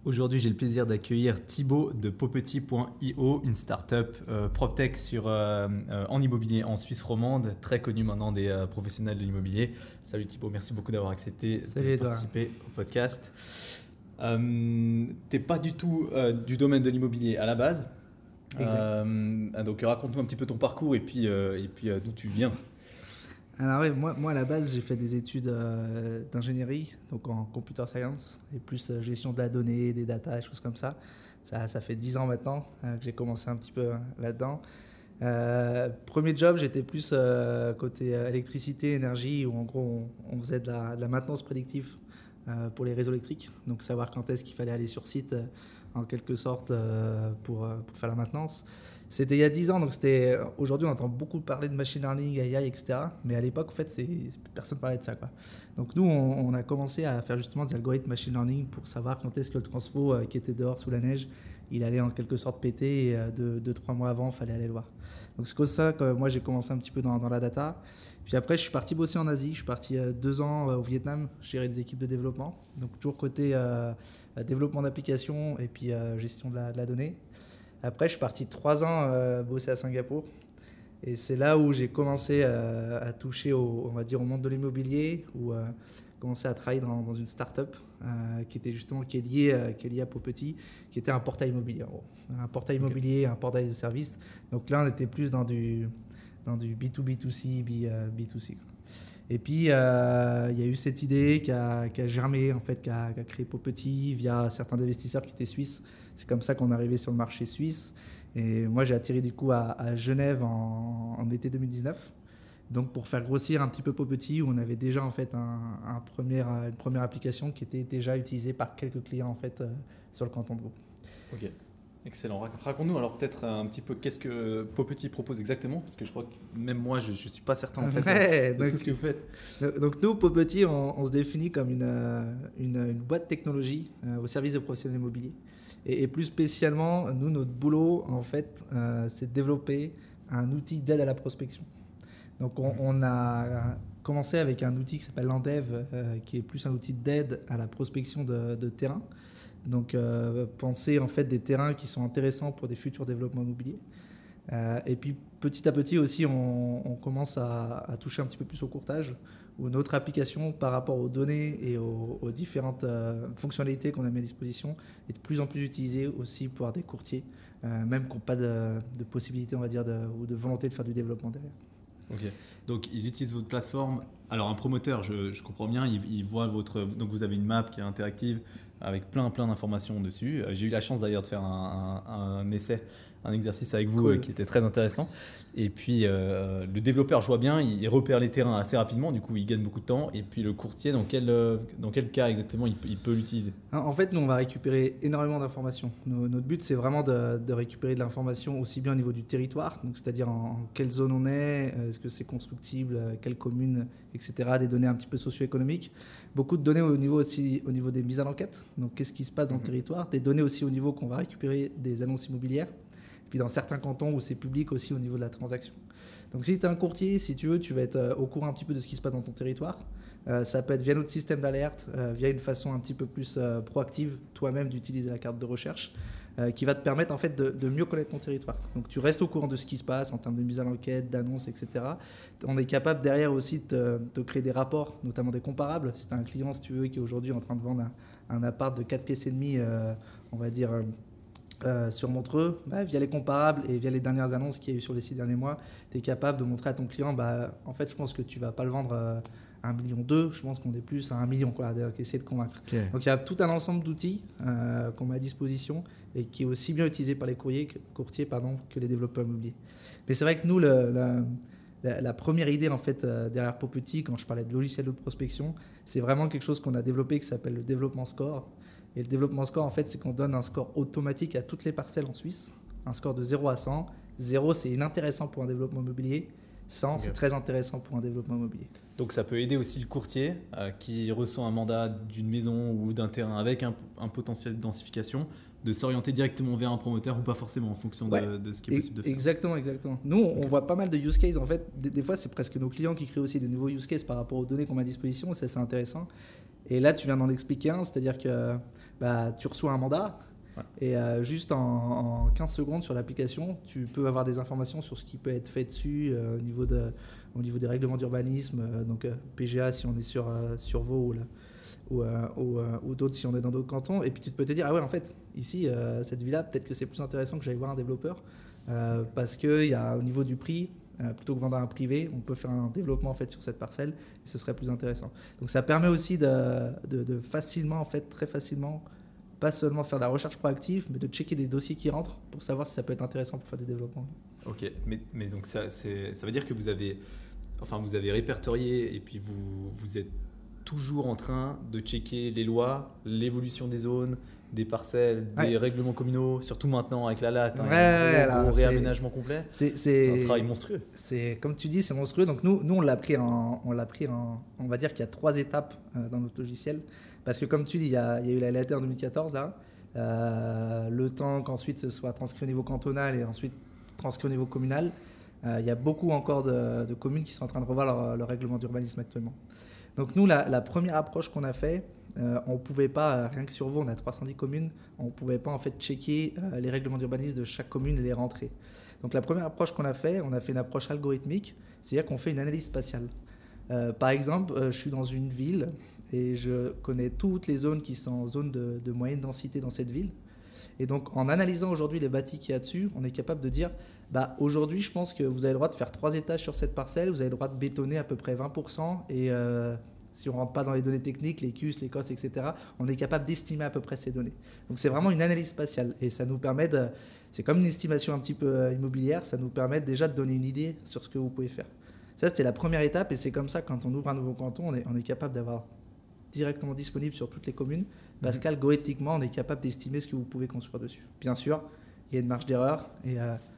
Aujourd'hui, j'ai le plaisir d'accueillir Thibaut de Popetit.io, une startup PropTech en immobilier en Suisse romande, très connue maintenant des professionnels de l'immobilier. Salut Thibaut, merci beaucoup d'avoir accepté de participer au podcast. Tu n'es pas du tout du domaine de l'immobilier à la base. Donc raconte-nous un petit peu ton parcours et puis d'où tu viens. Alors oui, moi à la base j'ai fait des études d'ingénierie, donc en computer science et plus gestion de la donnée, des data, des choses comme ça. Ça fait 10 ans maintenant que j'ai commencé un petit peu là-dedans. Premier job, j'étais plus côté électricité, énergie, où en gros on faisait de la maintenance prédictive pour les réseaux électriques. Donc savoir quand est-ce qu'il fallait aller sur site en quelque sorte pour faire la maintenance. C'était il y a 10 ans, donc aujourd'hui on entend beaucoup parler de machine learning, AI, etc. Mais à l'époque, en fait, personne ne parlait de ça, quoi. Donc nous, on a commencé à faire justement des algorithmes machine learning pour savoir quand est-ce que le transfo qui était dehors sous la neige, il allait en quelque sorte péter et 2-3 mois avant, il fallait aller le voir. Donc c'est comme ça que moi j'ai commencé un petit peu dans la data. Puis après, je suis parti bosser en Asie. Je suis parti 2 ans au Vietnam, gérer des équipes de développement. Donc toujours côté développement d'applications et puis gestion de la donnée. Après, je suis parti 3 ans bosser à Singapour. Et c'est là où j'ai commencé à toucher on va dire, au monde de l'immobilier, où commencé à travailler dans une start-up qui est liée à Popetit, qui était un portail immobilier. Un portail immobilier, un portail de services. Donc là, on était plus dans du B2B2C, B2C. Et puis, il y a eu cette idée qui a germé, en fait, qui a créé Popetit via certains investisseurs qui étaient suisses. C'est comme ça qu'on est arrivé sur le marché suisse. Et moi, j'ai atterri du coup à Genève en été 2019. Donc, pour faire grossir un petit peu Popetit, où on avait déjà en fait une première application qui était déjà utilisée par quelques clients en fait sur le canton de Vaud. Ok, excellent. Raconte-nous alors peut-être un petit peu qu'est-ce que Popetit propose exactement, parce que je crois que même moi, je ne suis pas certain en fait de tout ce que vous faites. Donc nous, Popetit, on se définit comme une boîte de technologie au service des professionnels immobiliers. Et plus spécialement, nous, notre boulot, en fait, c'est de développer un outil d'aide à la prospection. Donc, on a commencé avec un outil qui s'appelle Landev, qui est plus un outil d'aide à la prospection de terrain. Donc, penser en fait des terrains qui sont intéressants pour des futurs développements immobiliers. Et puis, petit à petit aussi, on commence à toucher un petit peu plus au courtage, où notre application, par rapport aux données et aux différentes fonctionnalités qu'on a mis à disposition, est de plus en plus utilisée aussi par des courtiers, même qui n'ont pas de possibilité, on va dire, ou de volonté de faire du développement derrière. Ok, donc ils utilisent votre plateforme. Alors un promoteur, je comprends bien, il voit donc vous avez une map qui est interactive avec plein d'informations dessus. J'ai eu la chance d'ailleurs de faire un essai, un exercice avec vous Cool. qui était très intéressant. Et puis le développeur, je vois bien, il repère les terrains assez rapidement, du coup il gagne beaucoup de temps. Et puis le courtier, dans quel cas exactement il peut l'utiliser? En fait, nous, on va récupérer énormément d'informations. Notre but, c'est vraiment de récupérer de l'information aussi bien au niveau du territoire, donc c'est-à-dire en quelle zone on est, est-ce que c'est constructible, quelle commune, etc. Des données un petit peu socio-économiques. Beaucoup de données au niveau des mises à l'enquête, donc qu'est-ce qui se passe dans le territoire. Des données aussi au niveau qu'on va récupérer des annonces immobilières. Puis dans certains cantons où c'est public aussi au niveau de la transaction. Donc si tu es un courtier, si tu veux, tu vas être au courant un petit peu de ce qui se passe dans ton territoire. Ça peut être via notre système d'alerte, via une façon un petit peu plus proactive toi-même d'utiliser la carte de recherche, qui va te permettre en fait de mieux connaître ton territoire. Donc tu restes au courant de ce qui se passe en termes de mise à l'enquête, d'annonces, etc. On est capable derrière aussi de créer des rapports, notamment des comparables. Si tu as un client, si tu veux, qui est aujourd'hui en train de vendre un appart de 4 pièces et demie, on va dire... sur Montreux, via les comparables et via les dernières annonces qu'il y a eu sur les 6 derniers mois, tu es capable de montrer à ton client, en fait, je pense que tu ne vas pas le vendre à 1,2 million, je pense qu'on est plus à 1 million, quoi, essayer de convaincre. Okay. Donc il y a tout un ensemble d'outils qu'on met à disposition et qui est aussi bien utilisé par les courtiers que les développeurs immobiliers. Mais c'est vrai que nous, la première idée en fait, derrière Popetit, quand je parlais de logiciel de prospection, c'est vraiment quelque chose qu'on a développé qui s'appelle le développement score. Et le développement score, en fait, c'est qu'on donne un score automatique à toutes les parcelles en Suisse, un score de 0 à 100. 0, c'est inintéressant pour un développement immobilier. 100, c'est très intéressant pour un développement immobilier. Donc ça peut aider aussi le courtier qui reçoit un mandat d'une maison ou d'un terrain avec un potentiel de densification, de s'orienter directement vers un promoteur ou pas forcément en fonction de ce qui est possible de faire. Exactement. Nous, on voit pas mal de use cases. En fait, des fois, c'est presque nos clients qui créent aussi des nouveaux use cases par rapport aux données qu'on met à disposition. Et ça, c'est intéressant. Et là, tu viens d'en expliquer un, c'est-à-dire que bah, tu reçois un mandat. Ouais. Et juste en 15 secondes sur l'application, tu peux avoir des informations sur ce qui peut être fait dessus au niveau des règlements d'urbanisme, donc PGA si on est sur Vaud ou d'autres si on est dans d'autres cantons. Et puis tu peux te dire, ah ouais, en fait, ici, cette ville-là, peut-être que c'est plus intéressant que j'aille voir un développeur parce qu'il y a au niveau du prix, plutôt que vendre à un privé, on peut faire un développement en fait, sur cette parcelle et ce serait plus intéressant. Donc ça permet aussi de facilement, en fait, très facilement, pas seulement faire de la recherche proactive, mais de checker des dossiers qui rentrent pour savoir si ça peut être intéressant pour faire des développements. Ok, mais donc ça veut dire que vous avez répertorié et puis vous êtes toujours en train de checker les lois, l'évolution des zones, des parcelles, des règlements communaux, surtout maintenant avec la latte, il y a un gros réaménagement complet. C'est un travail monstrueux. C'est, comme tu dis, c'est monstrueux. Donc nous on l'a pris on va dire qu'il y a 3 étapes dans notre logiciel. Parce que comme tu dis, il y a eu la LAT en 2014, là. Le temps qu'ensuite ce soit transcrit au niveau cantonal et ensuite transcrit au niveau communal. Il y a beaucoup encore de communes qui sont en train de revoir leur règlement d'urbanisme actuellement. Donc nous, la première approche qu'on a fait, on ne pouvait pas, rien que sur Vaud, on a 310 communes, on ne pouvait pas en fait checker les règlements d'urbanisme de chaque commune et les rentrer. Donc la première approche qu'on a fait, on a fait une approche algorithmique, c'est-à-dire qu'on fait une analyse spatiale. Par exemple, je suis dans une ville et je connais toutes les zones qui sont en zone de moyenne densité dans cette ville. Et donc, en analysant aujourd'hui les bâtis qu'il y a dessus, on est capable de dire, bah, aujourd'hui, je pense que vous avez le droit de faire 3 étages sur cette parcelle, vous avez le droit de bétonner à peu près 20%, et si on ne rentre pas dans les données techniques, les CUS, les COS, etc., on est capable d'estimer à peu près ces données. Donc, c'est vraiment une analyse spatiale, et ça nous permet c'est comme une estimation un petit peu immobilière, ça nous permet déjà de donner une idée sur ce que vous pouvez faire. Ça, c'était la première étape, et c'est comme ça, quand on ouvre un nouveau canton, on est capable d'avoir directement disponible sur toutes les communes, parce qu'algorithmiquement, on est capable d'estimer ce que vous pouvez construire dessus. Bien sûr, il y a une marge d'erreur, et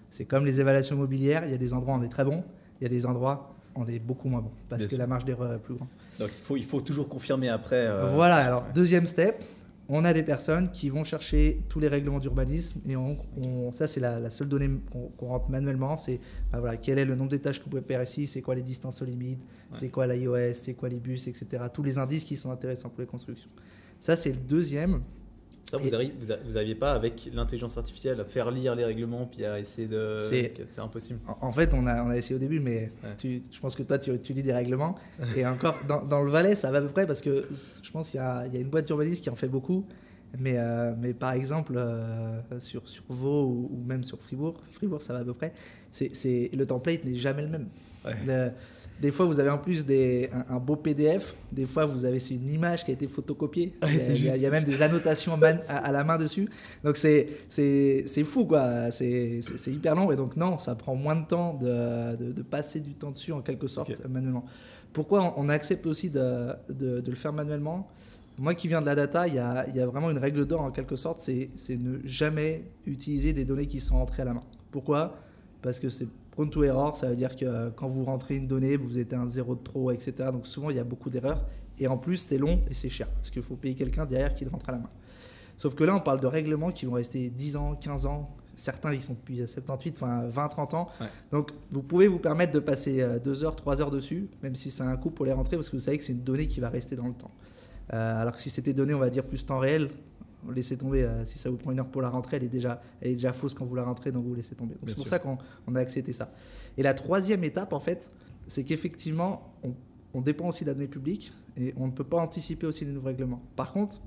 c'est comme les évaluations immobilières, il y a des endroits où on est très bon, il y a des endroits où on est beaucoup moins bon, parce Bien que sûr. La marge d'erreur est plus grande. Donc il faut toujours confirmer après. Voilà, alors deuxième step, on a des personnes qui vont chercher tous les règlements d'urbanisme, et ça c'est la seule donnée qu'on rentre manuellement, c'est voilà, quel est le nombre d'étages que vous pouvez faire ici, c'est quoi les distances aux limites, c'est quoi l'IOS, c'est quoi les bus, etc. Tous les indices qui sont intéressants pour les constructions. Ça c'est le deuxième. Ça, vous n'aviez pas, avec l'intelligence artificielle, à faire lire les règlements puis à essayer de... C'est impossible. En fait, on a essayé au début, mais je pense que toi, tu lis des règlements. Et encore, dans le Valais, ça va à peu près, parce que je pense qu'il y a une boîte d'urbanisme qui en fait beaucoup. Mais par exemple, sur Vaud ou même sur Fribourg, ça va à peu près. Le template n'est jamais le même. Ouais. Des fois, vous avez en plus un beau PDF. Des fois, c'est une image qui a été photocopiée. Il y a même des annotations à la main dessus. Donc, c'est fou, quoi. C'est hyper long. Et donc, non, ça prend moins de temps de passer du temps dessus, en quelque sorte, manuellement. Pourquoi on accepte aussi de le faire manuellement ? Moi qui viens de la data, il y a vraiment une règle d'or, en quelque sorte. C'est ne jamais utiliser des données qui sont entrées à la main. Pourquoi ? Parce que c'est prone to error, ça veut dire que quand vous rentrez une donnée, vous êtes un 0 de trop, etc. Donc souvent, il y a beaucoup d'erreurs. Et en plus, c'est long et c'est cher. Parce qu'il faut payer quelqu'un derrière qui le rentre à la main. Sauf que là, on parle de règlements qui vont rester 10 ans, 15 ans. Certains, ils sont depuis 78, enfin 20, 30 ans. Ouais. Donc, vous pouvez vous permettre de passer 2 heures, 3 heures dessus, même si c'est un coût pour les rentrer, parce que vous savez que c'est une donnée qui va rester dans le temps. Alors que si c'était donné, on va dire, plus temps réel, laissez tomber, si ça vous prend 1 heure pour la rentrée, elle est déjà fausse quand vous la rentrez, donc vous laissez tomber. Donc c'est pour ça qu'on a accepté ça. Et la troisième étape, en fait, c'est qu'effectivement, on dépend aussi de la donnée publique et on ne peut pas anticiper aussi les nouveaux règlements. Par contre,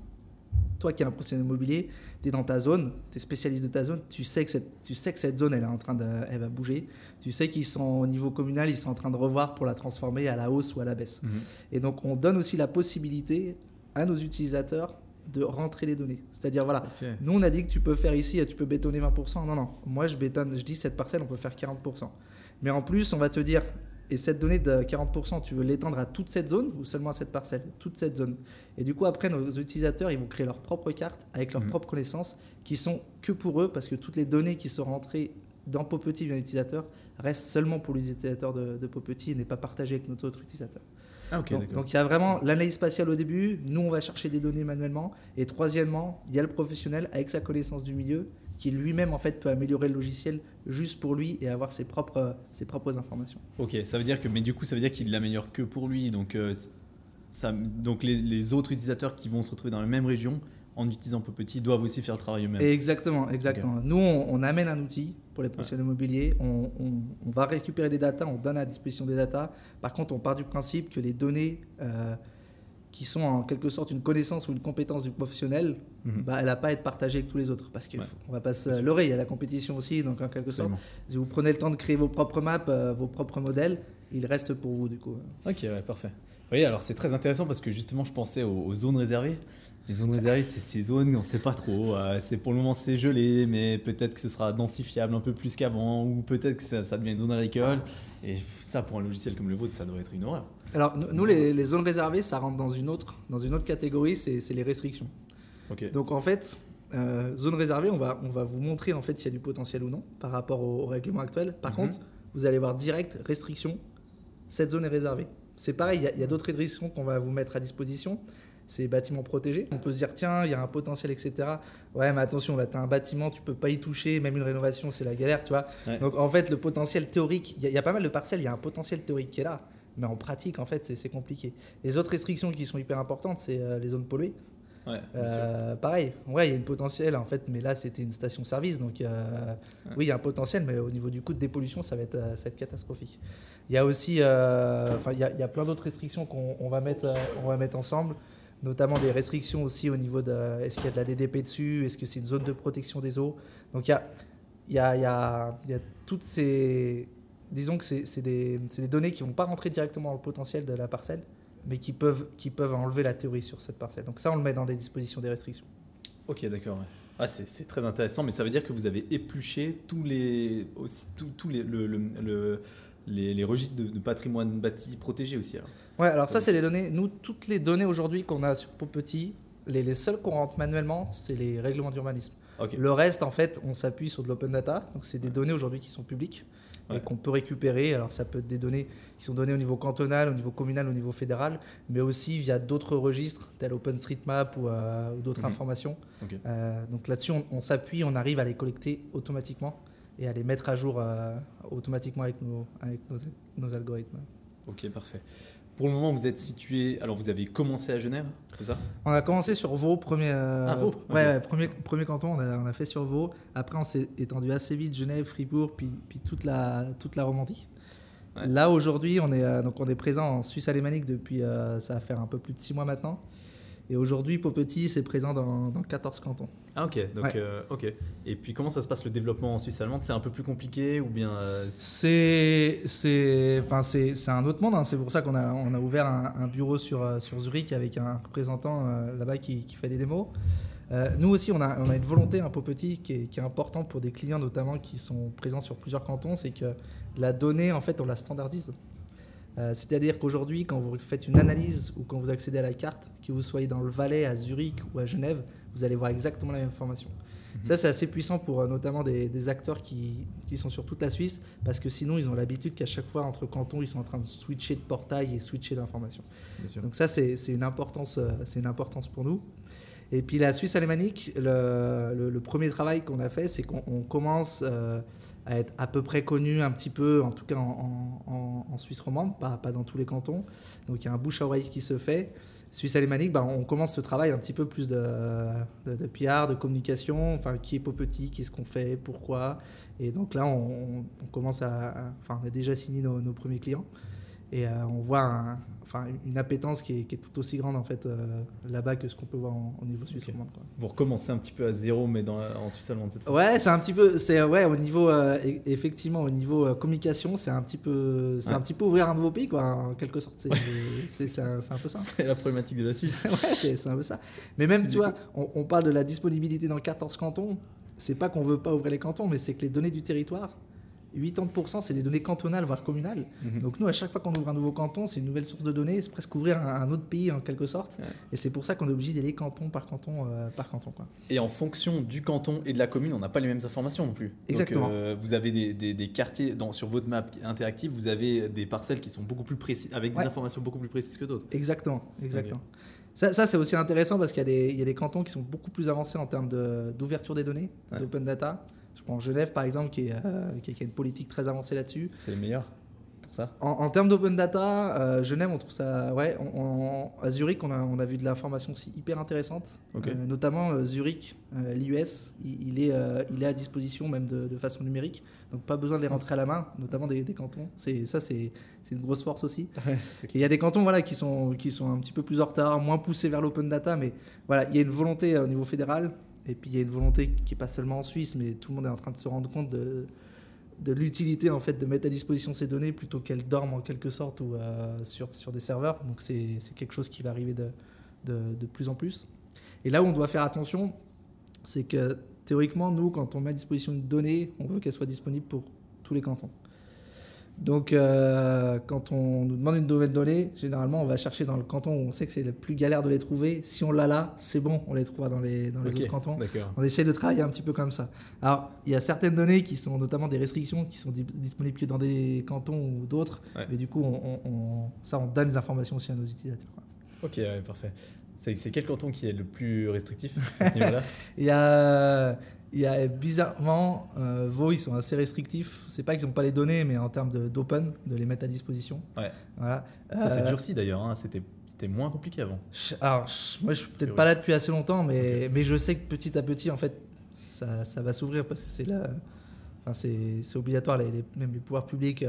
toi qui es un professionnel immobilier, tu es dans ta zone, tu es spécialiste de ta zone, tu sais que cette zone, elle va bouger. Tu sais qu'ils sont au niveau communal, ils sont en train de revoir pour la transformer à la hausse ou à la baisse. Et donc, on donne aussi la possibilité à nos utilisateurs de rentrer les données. C'est-à-dire, voilà, nous, on a dit que tu peux faire ici, tu peux bétonner 20%. Non, moi, je dis cette parcelle, on peut faire 40%. Mais en plus, on va te dire, et cette donnée de 40%, tu veux l'étendre à toute cette zone ou seulement à cette parcelle ? Toute cette zone. Et du coup, après, nos utilisateurs, ils vont créer leur propre carte avec leurs propres connaissances qui sont que pour eux, parce que toutes les données qui sont rentrées dans Popetit via l'utilisateur restent seulement pour les utilisateurs de Popetit et n'est pas partagée avec nos autres utilisateurs. Donc il y a vraiment l'analyse spatiale au début, nous on va chercher des données manuellement, et troisièmement, il y a le professionnel avec sa connaissance du milieu qui lui-même en fait peut améliorer le logiciel juste pour lui et avoir ses propres informations. Ok, ça veut dire qu'il l'améliore que pour lui, donc les autres utilisateurs qui vont se retrouver dans la même région, en utilisant Popetit, doivent aussi faire le travail eux-mêmes. Exactement. Ok. Nous, on amène un outil pour les professionnels immobiliers, on va récupérer des datas, on donne à disposition des datas. Par contre, on part du principe que les données qui sont en quelque sorte une connaissance ou une compétence du professionnel, bah, elle n'a pas à être partagée avec tous les autres. Parce qu'on ne va pas se leurrer, il y a la compétition aussi, donc en quelque sorte, si vous prenez le temps de créer vos propres maps, vos propres modèles, ils restent pour vous du coup. Ok, ouais, parfait. Oui, alors c'est très intéressant parce que justement, je pensais aux zones réservées. Les zones réservées, c'est ces zones, on ne sait pas trop. C'est pour le moment, c'est gelé, mais peut-être que ce sera densifiable un peu plus qu'avant, ou peut-être que ça devient une zone agricole. Et ça, pour un logiciel comme le vôtre, ça doit être une horreur. Alors, nous, les zones réservées, ça rentre dans une autre catégorie, c'est les restrictions. Okay. Donc, en fait, zone réservée, on va vous montrer en fait s'il y a du potentiel ou non par rapport au règlement actuel. Par contre, vous allez voir direct restriction, cette zone est réservée. C'est pareil, il y a d'autres restrictions qu'on va vous mettre à disposition. C'est bâtiments protégés. On peut se dire, tiens, il y a un potentiel, etc. Ouais, mais attention, tu as un bâtiment, tu peux pas y toucher, même une rénovation, c'est la galère, tu vois. Ouais. Donc, en fait, le potentiel théorique, il y a pas mal de parcelles, il y a un potentiel théorique qui est là. Mais en pratique, en fait, c'est compliqué. Les autres restrictions qui sont hyper importantes, c'est les zones polluées. Ouais, pareil, ouais, il y a une potentiel, en fait, mais là, c'était une station-service. Donc, oui, il y a un potentiel, mais au niveau du coût de dépollution, ça va être catastrophique. Il y a aussi, il y a plein d'autres restrictions qu'on va mettre ensemble. Notamment des restrictions aussi au niveau de est-ce qu'il y a de la DDP dessus, est-ce que c'est une zone de protection des eaux. Donc il y a toutes ces, disons que c'est des données qui vont pas rentrer directement dans le potentiel de la parcelle, mais qui peuvent enlever la théorie sur cette parcelle. Donc ça, on le met dans les dispositions des restrictions. Ok, d'accord. Ouais. Ah, c'est très intéressant, mais ça veut dire que vous avez épluché tous les registres de patrimoine bâti protégé aussi. Alors. Ouais, alors ça, c'est les données. Nous, toutes les données aujourd'hui qu'on a sur Popetit, les seules qu'on rentre manuellement, c'est les règlements d'urbanisme. Okay. Le reste, en fait, on s'appuie sur de l'open data. Donc, c'est des données aujourd'hui qui sont publiques et qu'on peut récupérer. Alors, ça peut être des données qui sont données au niveau cantonal, au niveau communal, au niveau fédéral, mais aussi via d'autres registres, tels OpenStreetMap ou d'autres informations. Okay. Donc, là-dessus, on s'appuie, on arrive à les collecter automatiquement et à les mettre à jour automatiquement avec nos algorithmes. Ok, parfait. Pour le moment, vous êtes situé. Alors, vous avez commencé à Genève, c'est ça? On a commencé sur Vaud, premier. Vaud. Ouais, premier canton, on a fait sur Vaud. Après, on s'est étendu assez vite, Genève, Fribourg, puis toute la Romandie. Ouais. Là, aujourd'hui, on est présent en Suisse alémanique depuis, ça va faire un peu plus de 6 mois maintenant. Et aujourd'hui, Popetit, c'est présent dans 14 cantons. Ah ok, donc ok. Et puis comment ça se passe le développement en Suisse allemande? C'est un peu plus compliqué ou bien c'est un autre monde. Hein. C'est pour ça qu'on a ouvert un bureau sur Zurich avec un représentant là-bas qui fait des démos. Nous aussi, on a une volonté, un Popetit qui est important pour des clients notamment qui sont présents sur plusieurs cantons, c'est que la donnée, en fait, on la standardise. C'est-à-dire qu'aujourd'hui, quand vous faites une analyse ou quand vous accédez à la carte, que vous soyez dans le Valais, à Zurich ou à Genève, vous allez voir exactement la même information. Ça, c'est assez puissant pour notamment des acteurs qui sont sur toute la Suisse, parce que sinon, ils ont l'habitude qu'à chaque fois, entre cantons, ils sont en train de switcher de portail et switcher d'informations. Donc ça, c'est une importance pour nous. Et puis la Suisse alémanique, le premier travail qu'on a fait, c'est qu'on commence à être à peu près connu un petit peu, en tout cas en Suisse romande, pas dans tous les cantons. Donc il y a un bouche à oreille qui se fait. Suisse alémanique, on commence ce travail un petit peu plus de PR, de communication, enfin qui est Popetit, qu'est-ce qu'on fait, pourquoi. Et donc là, on commence on a déjà signé nos premiers clients. Et on voit une appétence qui est tout aussi grande en fait là-bas que ce qu'on peut voir au niveau suisse romande. Quoi. Vous recommencez un petit peu à zéro, mais en Suisse allemande cette fois. Ouais, c'est un petit peu, au niveau effectivement au niveau communication, c'est un petit peu ouvrir un nouveau pays quoi, en quelque sorte. C'est un peu ça. C'est la problématique de la Suisse. Ouais, c'est un peu ça. Mais même tu vois, on parle de la disponibilité dans 14 cantons. C'est pas qu'on veut pas ouvrir les cantons, mais c'est que les données du territoire. 80%, c'est des données cantonales, voire communales. Donc nous, à chaque fois qu'on ouvre un nouveau canton, c'est une nouvelle source de données, c'est presque ouvrir un autre pays en quelque sorte. Ouais. Et c'est pour ça qu'on est obligé d'y aller canton par canton. Quoi. Et en fonction du canton et de la commune, on n'a pas les mêmes informations non plus. Exactement. Donc, vous avez des quartiers, sur votre map interactive, vous avez des parcelles qui sont beaucoup plus précises, avec des informations beaucoup plus précises que d'autres. Exactement. Okay. Ça, c'est aussi intéressant parce qu'il y a des cantons qui sont beaucoup plus avancés en termes d'ouverture des données, d'open data. Je prends Genève par exemple qui a une politique très avancée là-dessus. C'est les meilleurs. pour ça. En termes d'open data, Genève, on trouve ça. Ouais, à Zurich, on a vu de l'information aussi hyper intéressante. Ok. Notamment Zurich, l'IES, il est à disposition même de façon numérique. Donc pas besoin de les rentrer à la main, notamment des cantons. C'est une grosse force aussi. Ouais, Et il y a des cantons voilà, qui sont un petit peu plus en retard, moins poussés vers l'open data, mais voilà, il y a une volonté au niveau fédéral. Et puis il y a une volonté qui n'est pas seulement en Suisse, mais tout le monde est en train de se rendre compte de l'utilité en fait de mettre à disposition ces données plutôt qu'elles dorment en quelque sorte ou sur des serveurs. Donc c'est quelque chose qui va arriver de plus en plus. Et là où on doit faire attention, c'est que théoriquement, nous, quand on met à disposition une donnée, on veut qu'elle soit disponible pour tous les cantons. Donc quand on nous demande une nouvelle donnée, généralement on va chercher dans le canton où on sait que c'est le plus galère de les trouver. Si on l'a là, c'est bon, on les trouvera dans les autres cantons. D'accord. On essaie de travailler un petit peu comme ça. Alors il y a certaines données qui sont notamment des restrictions qui sont disponibles que dans des cantons ou d'autres. Ouais. Mais du coup on donne des informations aussi à nos utilisateurs. Ok, ouais, parfait. C'est quel canton qui est le plus restrictif à ce niveau-là? Il y a bizarrement, Vaud, ils sont assez restrictifs. C'est pas qu'ils n'ont pas les données, mais en termes d'open, de les mettre à disposition. Ouais. Voilà. Ça s'est durci d'ailleurs, hein. C'était moins compliqué avant. Alors, moi, je suis peut-être pas là depuis assez longtemps, mais je sais que petit à petit, en fait, ça va s'ouvrir parce que c'est obligatoire. Même les pouvoirs publics,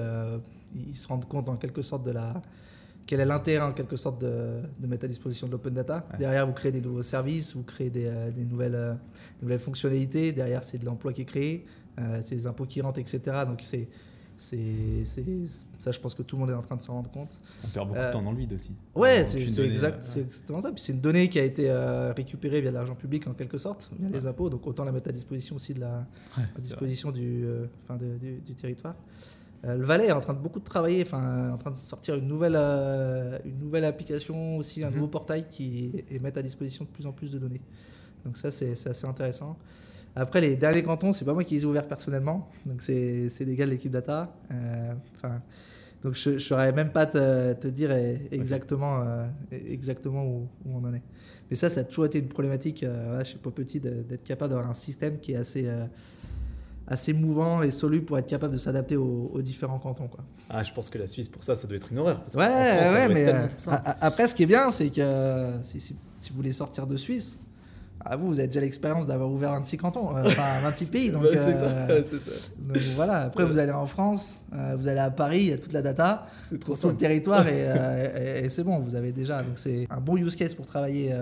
ils se rendent compte en quelque sorte quel est l'intérêt en quelque sorte de mettre à disposition de l'open data. Ouais. Derrière, vous créez des nouveaux services, vous créez des nouvelles fonctionnalités. Derrière, c'est de l'emploi qui est créé, c'est des impôts qui rentrent, etc. Donc, ça, je pense que tout le monde est en train de s'en rendre compte. On perd beaucoup de temps dans le vide aussi. Ouais, c'est exactement ça. Puis c'est une donnée qui a été récupérée via l'argent public en quelque sorte, via les impôts. Donc, autant la mettre à disposition aussi à disposition du territoire. Le Valais est en train de beaucoup de travailler, en train de sortir une nouvelle application aussi, un nouveau portail qui mettre à disposition de plus en plus de données. Donc ça, c'est assez intéressant. Après, les derniers cantons, c'est pas moi qui les ai ouverts personnellement, donc c'est des gars de l'équipe data. Donc je ne saurais même pas te dire exactement où on en est. Mais ça a toujours été une problématique chez Popetit d'être capable d'avoir un système qui est assez mouvant et soluble pour être capable de s'adapter aux différents cantons, quoi. Ah, je pense que la Suisse, pour ça doit être une horreur. Parce mais après, ce qui est bien, c'est que si vous voulez sortir de Suisse, vous avez déjà l'expérience d'avoir ouvert 26 cantons, 26 pays. Donc, c'est ça. Donc voilà. Après, vous allez en France, vous allez à Paris, il y a toute la data sur le territoire et c'est bon, vous avez déjà. Donc c'est un bon use case pour travailler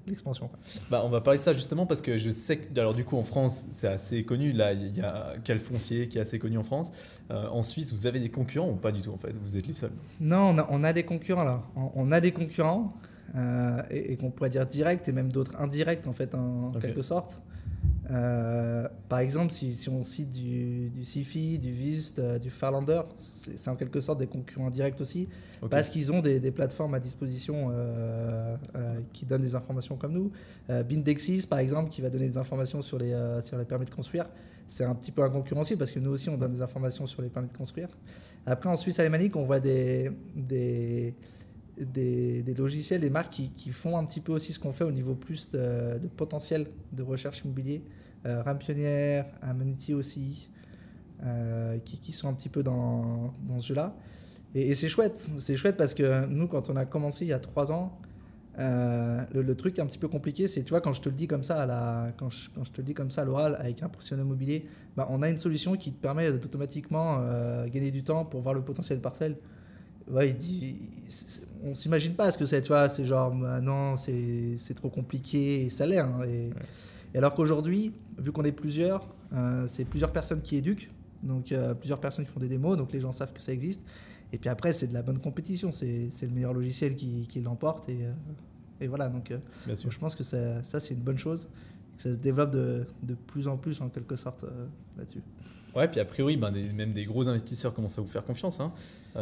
l'expansion. On va parler de ça justement parce que je sais que, alors du coup en France, c'est assez connu. Là, il y a Calfoncier qui est assez connu en France. En Suisse, vous avez des concurrents ou pas du tout en fait? Vous êtes les seuls? Non, on a des concurrents là. On a des concurrents. Et qu'on pourrait dire direct et même d'autres indirects en fait en quelque sorte. Par exemple, si on cite du Sifi, du Vist, du Farlander, c'est en quelque sorte des concurrents directs aussi, parce qu'ils ont des plateformes à disposition qui donnent des informations comme nous. Bindexis par exemple, qui va donner des informations sur les permis de construire. C'est un petit peu un concurrent aussi parce que nous aussi on donne des informations sur les permis de construire. Après en Suisse alémanique, on voit des logiciels, des marques qui font un petit peu aussi ce qu'on fait au niveau plus de potentiel de recherche immobilier. Rampionnière, Amenity aussi, qui sont un petit peu dans ce jeu-là. Et c'est chouette. C'est chouette parce que nous, quand on a commencé il y a 3 ans, le truc un petit peu compliqué, c'est, tu vois, quand je te le dis comme ça à l'oral avec un professionnel immobilier, on a une solution qui te permet d'automatiquement gagner du temps pour voir le potentiel de parcelle. Ouais, on s'imagine pas ce que c'est, tu vois, c'est genre non, c'est trop compliqué et ça l'est. Hein, et alors qu'aujourd'hui, vu qu'on est plusieurs, c'est plusieurs personnes qui éduquent, donc plusieurs personnes qui font des démos, donc les gens savent que ça existe. Et puis après, c'est de la bonne compétition, c'est le meilleur logiciel qui l'emporte et voilà. Donc je pense que ça c'est une bonne chose, que ça se développe de plus en plus en quelque sorte là-dessus. Ouais, puis a priori, même des gros investisseurs commencent à vous faire confiance, hein,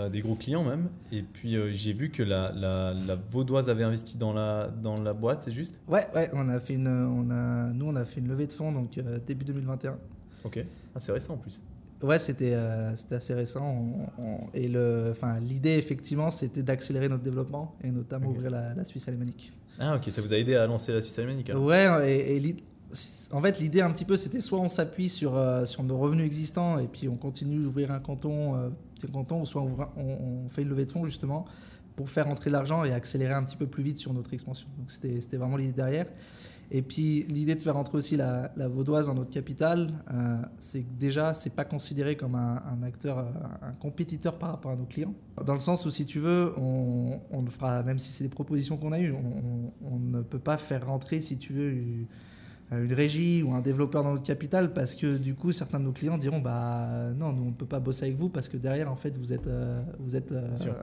des gros clients même. Et puis j'ai vu que la Vaudoise avait investi dans la boîte, c'est juste? Ouais, on a fait une levée de fonds donc début 2021. Ok, c'est récent en plus. Ouais, c'était assez récent. Et l'idée effectivement, c'était d'accélérer notre développement et notamment ouvrir la Suisse alémanique. Ah ok, ça vous a aidé à lancer la Suisse alémanique alors. Ouais, et En fait, l'idée un petit peu, c'était soit on s'appuie sur nos revenus existants et puis on continue d'ouvrir un canton, petit canton, ou soit on fait une levée de fonds justement pour faire entrer de l'argent et accélérer un petit peu plus vite sur notre expansion. Donc c'était vraiment l'idée derrière. Et puis l'idée de faire entrer aussi la Vaudoise dans notre capitale, c'est que déjà, c'est pas considéré comme un acteur, un compétiteur par rapport à nos clients. Dans le sens où, si tu veux, on ne fera, même si c'est des propositions qu'on a eues, on ne peut pas faire rentrer, si tu veux, une régie ou un développeur dans notre capital, parce que du coup certains de nos clients diront bah non, nous on ne peut pas bosser avec vous parce que derrière en fait vous êtes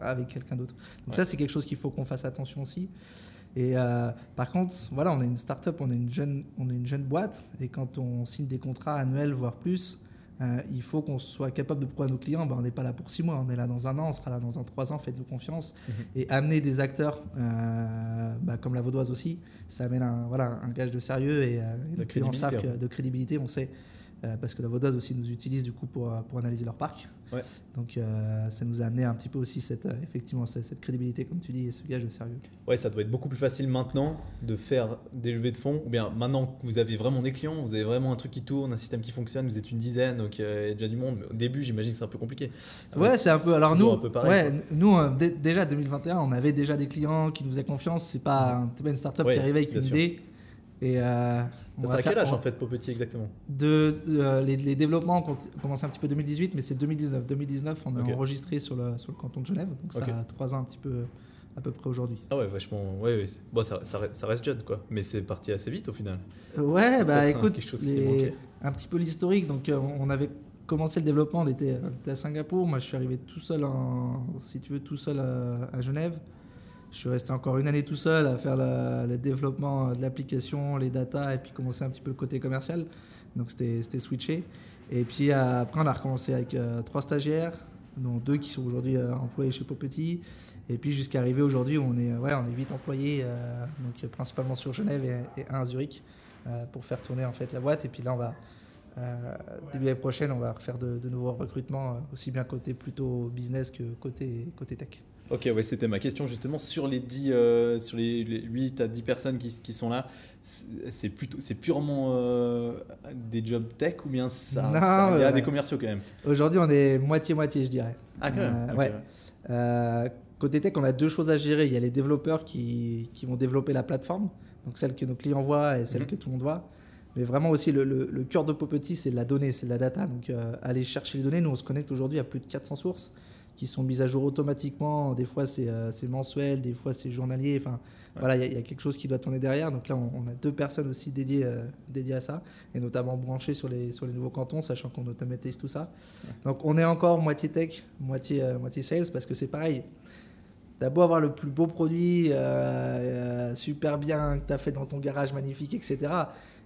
avec quelqu'un d'autre. Donc ça c'est quelque chose qu'il faut qu'on fasse attention aussi. Et par contre voilà, on est une start-up, on est une jeune boîte, et quand on signe des contrats annuels voire plus, il faut qu'on soit capable de prouver à nos clients bah, on n'est pas là pour 6 mois, on est là dans 1 an, on sera là dans 3 ans, faites-nous confiance. Et amener des acteurs bah, comme la Vaudoise aussi, ça amène un gage de sérieux et nos clients savent que de crédibilité, on sait, parce que la Vaudoise aussi nous utilise du coup pour analyser leur parc. Ouais. Donc ça nous a amené un petit peu aussi effectivement cette crédibilité, comme tu dis, et ce gage de sérieux. Ouais, ça doit être beaucoup plus facile maintenant de faire des levées de fonds, ou bien maintenant que vous avez vraiment des clients, vous avez vraiment un truc qui tourne, un système qui fonctionne, vous êtes une dizaine, donc il y a déjà du monde. Au début, j'imagine que c'est un peu compliqué. Ouais, c'est un peu. Alors nous, déjà 2021, on avait déjà des clients qui nous faisaient confiance. C'est pas une startup qui arrivait avec une idée. Et c'est à quel âge en fait, Popetit, exactement? Les développements ont commencé un petit peu 2018, mais c'est 2019. 2019, on est enregistré sur le canton de Genève, donc ça a 3 ans un petit peu à peu près aujourd'hui. Ah ouais, vachement. Ouais. Bon, ça reste jeune quoi, mais c'est parti assez vite au final. Ouais, bah écoute, un petit peu l'historique. Donc on avait commencé le développement, on était à Singapour. Moi, je suis arrivé tout seul à Genève. Je suis resté encore 1 année tout seul à faire le développement de l'application, les data, et puis commencer un petit peu le côté commercial. Donc c'était switché. Et puis après, on a recommencé avec 3 stagiaires, dont 2 qui sont aujourd'hui employés chez Popetit. Et puis jusqu'à arriver aujourd'hui, on est 8 employés, donc principalement sur Genève et 1 à Zurich, pour faire tourner en fait la boîte. Et puis là, on va début l'année prochaine, on va refaire de nouveaux recrutements, aussi bien côté plutôt business que côté tech. Ok, ouais, c'était ma question justement sur les 8 à 10 personnes qui sont là. C'est purement des jobs tech, ou bien il y a des commerciaux quand même? Aujourd'hui, on est moitié-moitié, je dirais. Ah, quand même. Ouais. Côté tech, on a 2 choses à gérer. Il y a les développeurs qui vont développer la plateforme, donc celle que nos clients voient et celle que tout le monde voit. Mais vraiment aussi, le cœur de Popetit, c'est de la donnée, c'est de la data. Donc aller chercher les données. Nous, on se connecte aujourd'hui à plus de 400 sources qui sont mises à jour automatiquement. Des fois, c'est mensuel, des fois, c'est journalier. Enfin, voilà, il y a quelque chose qui doit tourner derrière. Donc là, on a 2 personnes aussi dédiées à ça, et notamment branchées sur les nouveaux cantons, sachant qu'on automatise tout ça. Donc, on est encore moitié tech, moitié sales, parce que c'est pareil. T'as beau avoir le plus beau produit, super bien, que tu as fait dans ton garage magnifique, etc.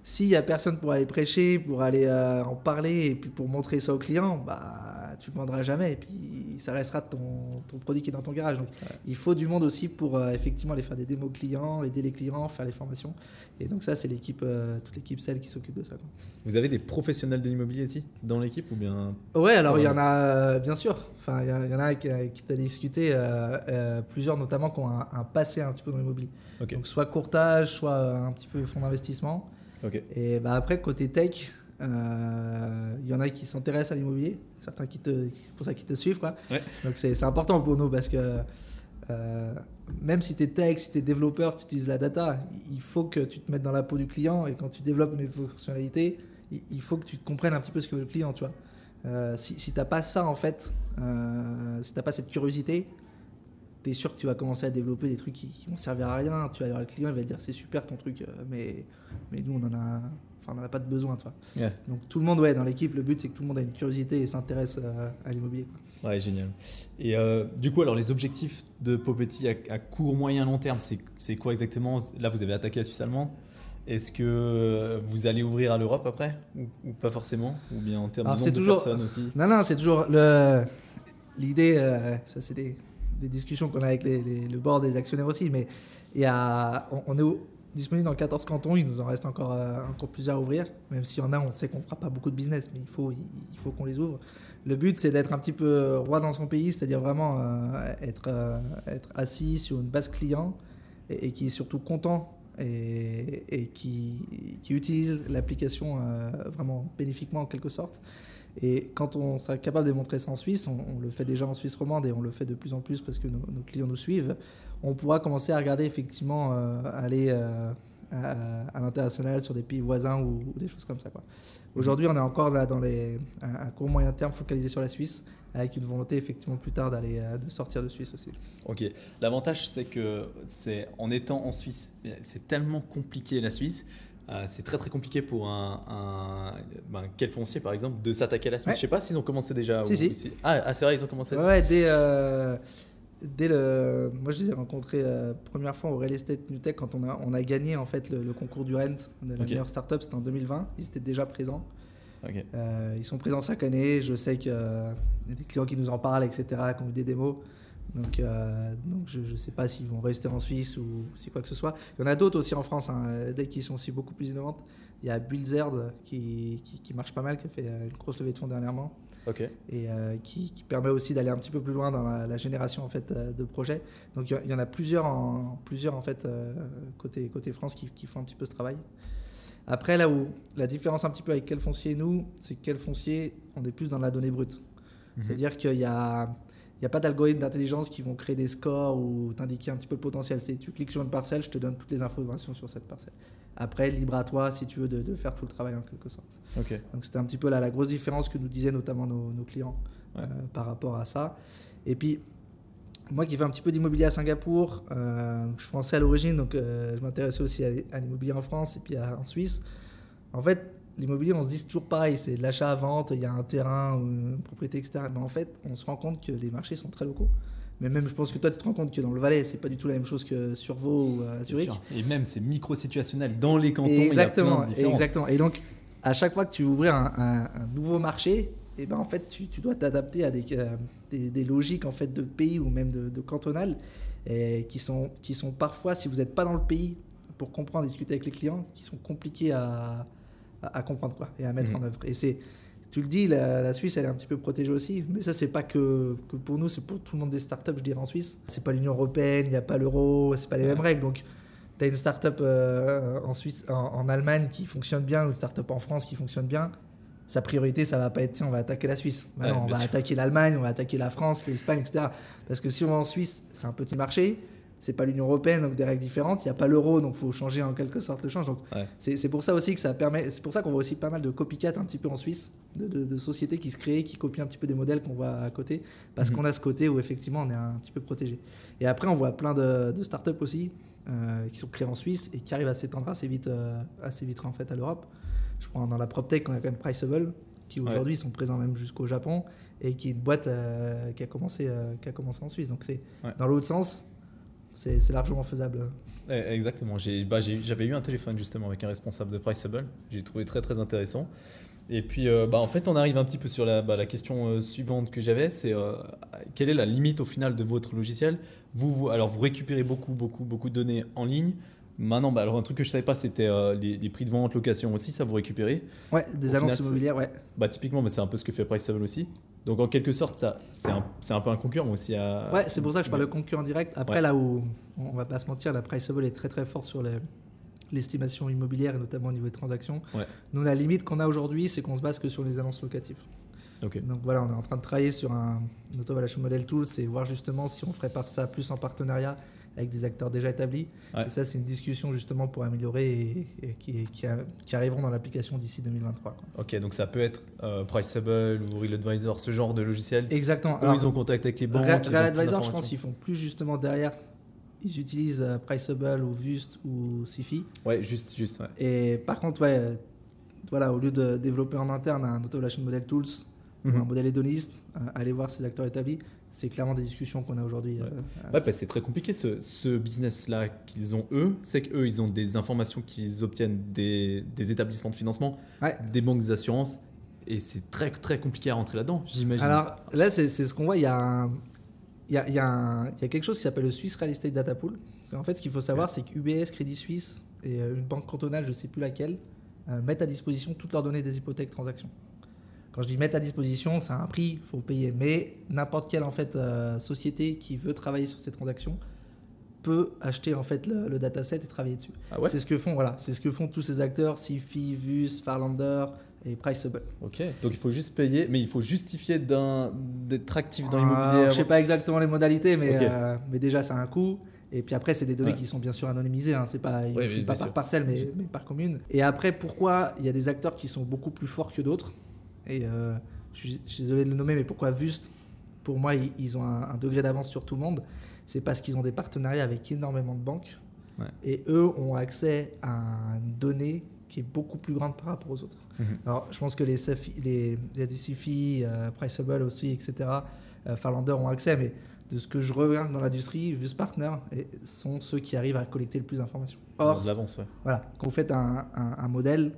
S'il n'y a personne pour aller prêcher, pour aller en parler, et puis pour montrer ça aux clients, bah, tu ne le vendras jamais. Et puis, ça restera ton produit qui est dans ton garage. Donc, il faut du monde aussi pour effectivement aller faire des démos clients, aider les clients, faire les formations. Et donc ça, c'est toute l'équipe celle qui s'occupe de ça, quoi. Vous avez des professionnels de l'immobilier ici, dans l'équipe, ou bien? Ouais, alors il y en a, bien sûr. Enfin, il y en a avec qui tu as discuté, plusieurs notamment qui ont un passé un petit peu dans l'immobilier. Okay. Donc soit courtage, soit un petit peu fonds d'investissement. Okay. Et bah après, côté tech, il y en a qui s'intéressent à l'immobilier, certains qui te suivent, quoi. Ouais. Donc c'est important pour nous, parce que même si tu es tech, si tu es développeur, si tu utilises la data, il faut que tu te mettes dans la peau du client, et quand tu développes une fonctionnalité, il faut que tu comprennes un petit peu ce que veut le client, tu vois. Si tu n'as pas ça, en fait, si tu n'as pas cette curiosité, tu es sûr que tu vas commencer à développer des trucs qui vont servir à rien. Tu vas aller voir le client, il va te dire c'est super ton truc, mais nous on n'en a pas de besoin, tu vois. Yeah. Donc tout le monde, dans l'équipe, le but c'est que tout le monde a une curiosité et s'intéresse à l'immobilier, quoi. Ouais, génial. Et du coup, alors les objectifs de Popetit à court, moyen, long terme, c'est quoi exactement? Là, vous avez attaqué la Suisse allemande. Est-ce que vous allez ouvrir à l'Europe après, ou pas forcément, ou bien en termes de nombre de personnes aussi? Non, c'est toujours l'idée. Ça, c'est des discussions qu'on a avec le board des actionnaires aussi, mais on est disponible dans 14 cantons. Il nous en reste encore plusieurs à ouvrir, même s'il y en a, on sait qu'on ne fera pas beaucoup de business, mais il faut qu'on les ouvre. Le but, c'est d'être un petit peu roi dans son pays, c'est-à-dire vraiment être assis sur une base client, et qui est surtout content et qui utilisent l'application vraiment bénéfiquement en quelque sorte. Et quand on sera capable de démontrer ça en Suisse, on le fait déjà en Suisse romande et on le fait de plus en plus parce que nos clients nous suivent, on pourra commencer à regarder effectivement aller à l'international sur des pays voisins ou des choses comme ça, quoi. Aujourd'hui, on est encore là dans un court moyen terme focalisé sur la Suisse, avec une volonté effectivement plus tard de sortir de Suisse aussi. Ok, l'avantage c'est que en étant en Suisse, c'est tellement compliqué la Suisse. C'est très très compliqué pour quel foncier par exemple de s'attaquer à la Suisse. Je sais pas s'ils ont commencé déjà. Si. Ah c'est vrai, ils ont commencé. Ouais, moi je les ai rencontrés première fois au Real Estate New Tech quand on a gagné en fait le concours du Rent de la meilleure startup, c'était en 2020. Ils étaient déjà présents. Okay. Ils sont présents chaque année. Je sais qu'il y a des clients qui nous en parlent, etc., qui ont eu des démos. Donc je ne sais pas s'ils vont rester en Suisse ou si quoi que ce soit. Il y en a d'autres aussi en France, des qui sont aussi beaucoup plus innovantes. Il y a Buildzerd qui marche pas mal, qui a fait une grosse levée de fonds dernièrement. Okay. Et qui permet aussi d'aller un petit peu plus loin dans la génération en fait, de projets. Donc il y en a plusieurs en fait, côté France qui font un petit peu ce travail. Après, là où la différence un petit peu avec Quel Foncier, nous, c'est que Quel Foncier, on est plus dans la donnée brute. C'est-à-dire qu'il n'y a pas d'algorithme d'intelligence qui vont créer des scores ou t'indiquer un petit peu le potentiel. Tu cliques sur une parcelle, je te donne toutes les informations sur cette parcelle. Après, libre à toi, si tu veux, de faire tout le travail en quelque sorte. Okay. Donc c'était un petit peu la grosse différence que nous disaient notamment nos clients par rapport à ça. Et puis, moi qui fais un petit peu d'immobilier à Singapour, je suis français à l'origine, donc je m'intéressais aussi à l'immobilier en France et puis en Suisse. En fait, l'immobilier, on se dit toujours pareil, c'est de l'achat à vente, il y a un terrain ou une propriété, etc. Mais en fait, on se rend compte que les marchés sont très locaux. Mais même, je pense que toi, tu te rends compte que dans le Valais, c'est pas du tout la même chose que sur Vaud ou à Zurich. Et même, c'est micro-situationnel. Dans les cantons, exactement, il y a plein de différences. Exactement. Et donc, à chaque fois que tu veux ouvrir un nouveau marché, et ben en fait, tu dois t'adapter à des logiques en fait, de pays ou même de cantonales qui sont parfois, si vous n'êtes pas dans le pays, pour comprendre et discuter avec les clients, qui sont compliqués à comprendre quoi, et à mettre en œuvre. Et tu le dis, la Suisse, elle est un petit peu protégée aussi, mais ça, c'est pas que pour nous, c'est pour tout le monde des startups, je dirais, en Suisse. C'est pas l'Union européenne, il n'y a pas l'euro, c'est pas les mêmes règles. Donc, tu as une startup en Suisse, en Allemagne qui fonctionne bien, ou une startup en France qui fonctionne bien. Sa priorité, ça va pas être, tiens, on va attaquer la Suisse. Bah non, on va attaquer l'Allemagne, on va attaquer la France, l'Espagne, etc. Parce que si on va en Suisse, c'est un petit marché. C'est pas l'Union européenne, donc des règles différentes. Il n'y a pas l'euro, donc il faut changer en quelque sorte le change. Donc c'est pour ça aussi que ça permet. C'est pour ça qu'on voit aussi pas mal de copycat un petit peu en Suisse, de sociétés qui se créent, qui copient un petit peu des modèles qu'on voit à côté, parce qu'on a ce côté où effectivement on est un petit peu protégé. Et après, on voit plein de startups aussi qui sont créées en Suisse et qui arrivent à s'étendre assez vite en fait à l'Europe. Je crois dans la PropTech, on a quand même Priceable, qui aujourd'hui sont présents même jusqu'au Japon et qui est une boîte qui a commencé en Suisse. Donc c'est dans l'autre sens. C'est largement faisable. Exactement. J'avais eu un téléphone justement avec un responsable de Priceable. J'ai trouvé très très intéressant. Et puis en fait, on arrive un petit peu sur la question suivante que j'avais, c'est quelle est la limite au final de votre logiciel ? Alors vous récupérez beaucoup de données en ligne. Maintenant, alors un truc que je savais pas, c'était les prix de vente, location aussi, ça vous récupérez. Ouais, des annonces immobilières, ouais. Typiquement, mais c'est un peu ce que fait Priceable aussi. Donc en quelque sorte, c'est un peu un concurrent aussi. Ouais, c'est pour ça que je parle de concurrent direct. Après, là où on va pas se mentir, la Priceable est très très forte sur l'estimation immobilière et notamment au niveau des transactions. Ouais. Nous, la limite qu'on a aujourd'hui, c'est qu'on se base que sur les annonces locatives. Okay. Donc voilà, on est en train de travailler sur un Auto Valuation Model Tools et voir justement si on ferait pas ça plus en partenariat avec des acteurs déjà établis. Ouais. Et ça, c'est une discussion justement pour améliorer et qui arriveront dans l'application d'ici 2023. Quoi. Ok, donc ça peut être Priceable ou Real Advisor, ce genre de logiciel. Exactement. Eux, ils ont contact avec les banques. Real Advisor, je pense qu'ils font plus justement derrière. Ils utilisent Priceable ou Vust ou Sifi. Ouais, juste. Ouais. Et par contre, voilà, au lieu de développer en interne un Auto Valuation Model Tools ou un modèle hédoniste, aller voir ces acteurs établis. C'est clairement des discussions qu'on a aujourd'hui. C'est très compliqué ce business-là qu'ils ont eux. C'est qu'eux, ils ont des informations qu'ils obtiennent des établissements de financement, des banques des assurances. Et c'est très, très compliqué à rentrer là-dedans, j'imagine. Alors là, c'est ce qu'on voit. Il y a quelque chose qui s'appelle le Swiss Real Estate Data Pool. En fait, ce qu'il faut savoir, c'est qu'UBS, Crédit Suisse et une banque cantonale, je ne sais plus laquelle, mettent à disposition toutes leurs données des hypothèques transactions. Quand je dis mettre à disposition, c'est un prix, il faut payer. Mais n'importe quelle en fait, société qui veut travailler sur ces transactions peux acheter en fait le dataset et travailler dessus. Ah ouais. C'est ce que font tous ces acteurs, Sifi, Vus, Farlander et Priceable. Ok, donc il faut juste payer, mais il faut justifier d'être actif dans Je l'immobilier. ne sais pas exactement les modalités, mais, Ok. mais déjà ça a un coût. Et puis après, c'est des données Ouais. qui sont bien sûr anonymisées. Hein. C'est pas, ils Ouais, ne filent bien pas sûr. par parcelle, mais par commune. Et après, pourquoi il y a des acteurs qui sont beaucoup plus forts que d'autres? Et je suis désolé de le nommer, mais pourquoi Vust, pour moi, ils ont un degré d'avance sur tout le monde? C'est parce qu'ils ont des partenariats avec énormément de banques. Ouais. Et eux ont accès à une donnée qui est beaucoup plus grande par rapport aux autres. Alors, je pense que les Sifi, Priceable aussi, etc., Farlander ont accès, mais de ce que je regarde dans l'industrie, Vus Partner sont ceux qui arrivent à collecter le plus d'informations. Ils ont Or, de l'avance, ouais. voilà, quand vous faites un modèle,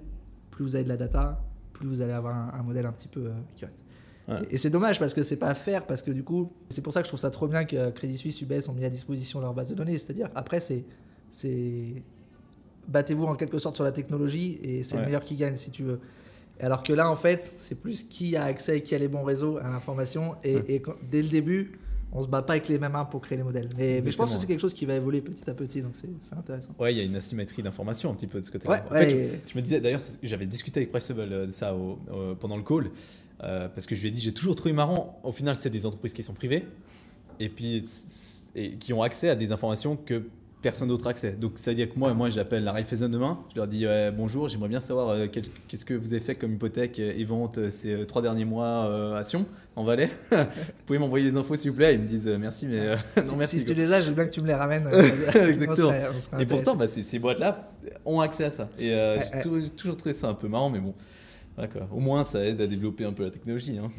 plus vous avez de la data, plus vous allez avoir un modèle un petit peu accurate. Ouais. Et c'est dommage parce que c'est pas fair, parce que du coup, c'est pour ça que je trouve ça trop bien que Crédit Suisse, UBS ont mis à disposition leur base de données. C'est-à-dire, après, c'est battez-vous en quelque sorte sur la technologie et c'est le meilleur qui gagne si tu veux. Alors que là, en fait, c'est plus qui a accès, qui a les bons réseaux à l'information. Et dès le début, on se bat pas avec les mêmes mains pour créer les modèles. Mais je pense que c'est quelque chose qui va évoluer petit à petit, donc c'est intéressant. Ouais, il y a une asymétrie d'information un petit peu de ce côté-là. Ouais, En fait, je me disais, d'ailleurs, j'avais discuté avec Priceable de ça pendant le call, parce que je lui ai dit, j'ai toujours trouvé marrant, au final, c'est des entreprises qui sont privées, et puis qui ont accès à des informations que personne d'autre a accès. Donc ça veut dire que moi j'appelle la Raiffeisen demain, je leur dis bonjour, j'aimerais bien savoir qu'est-ce que vous avez fait comme hypothèque et vente ces 3 derniers mois à Sion, en Valais. Vous pouvez m'envoyer les infos s'il vous plaît? Ils me disent merci, mais non merci. Si tu les as, je veux bien que tu me les ramènes. Exactement. On serait Et pourtant, ces boîtes-là ont accès à ça. Et j'ai toujours trouvé ça un peu marrant, mais bon, voilà quoi. Au moins ça aide à développer un peu la technologie. Hein.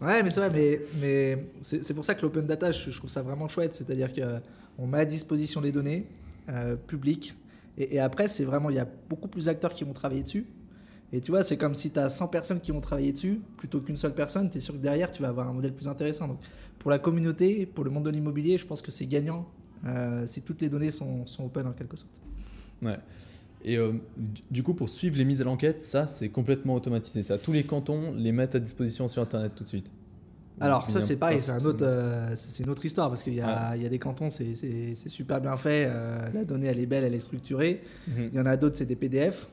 Ouais, mais c'est vrai, mais c'est pour ça que l'open data, je trouve ça vraiment chouette. C'est-à-dire qu'on met à disposition les données publiques. Et après, c'est vraiment, il y a beaucoup plus d'acteurs qui vont travailler dessus. Et tu vois, c'est comme si tu as 100 personnes qui vont travailler dessus, plutôt qu'une seule personne. Tu es sûr que derrière, tu vas avoir un modèle plus intéressant. Donc, pour la communauté, pour le monde de l'immobilier, je pense que c'est gagnant si toutes les données sont open en quelque sorte. Ouais. Et du coup, pour suivre les mises à l'enquête, ça, c'est complètement automatisé. Ça, tous les cantons les mettent à disposition sur Internet tout de suite. Alors ça c'est pareil, c'est une autre histoire parce qu'il y a des cantons, c'est super bien fait, la donnée elle est belle, elle est structurée. Il y en a d'autres c'est des PDF.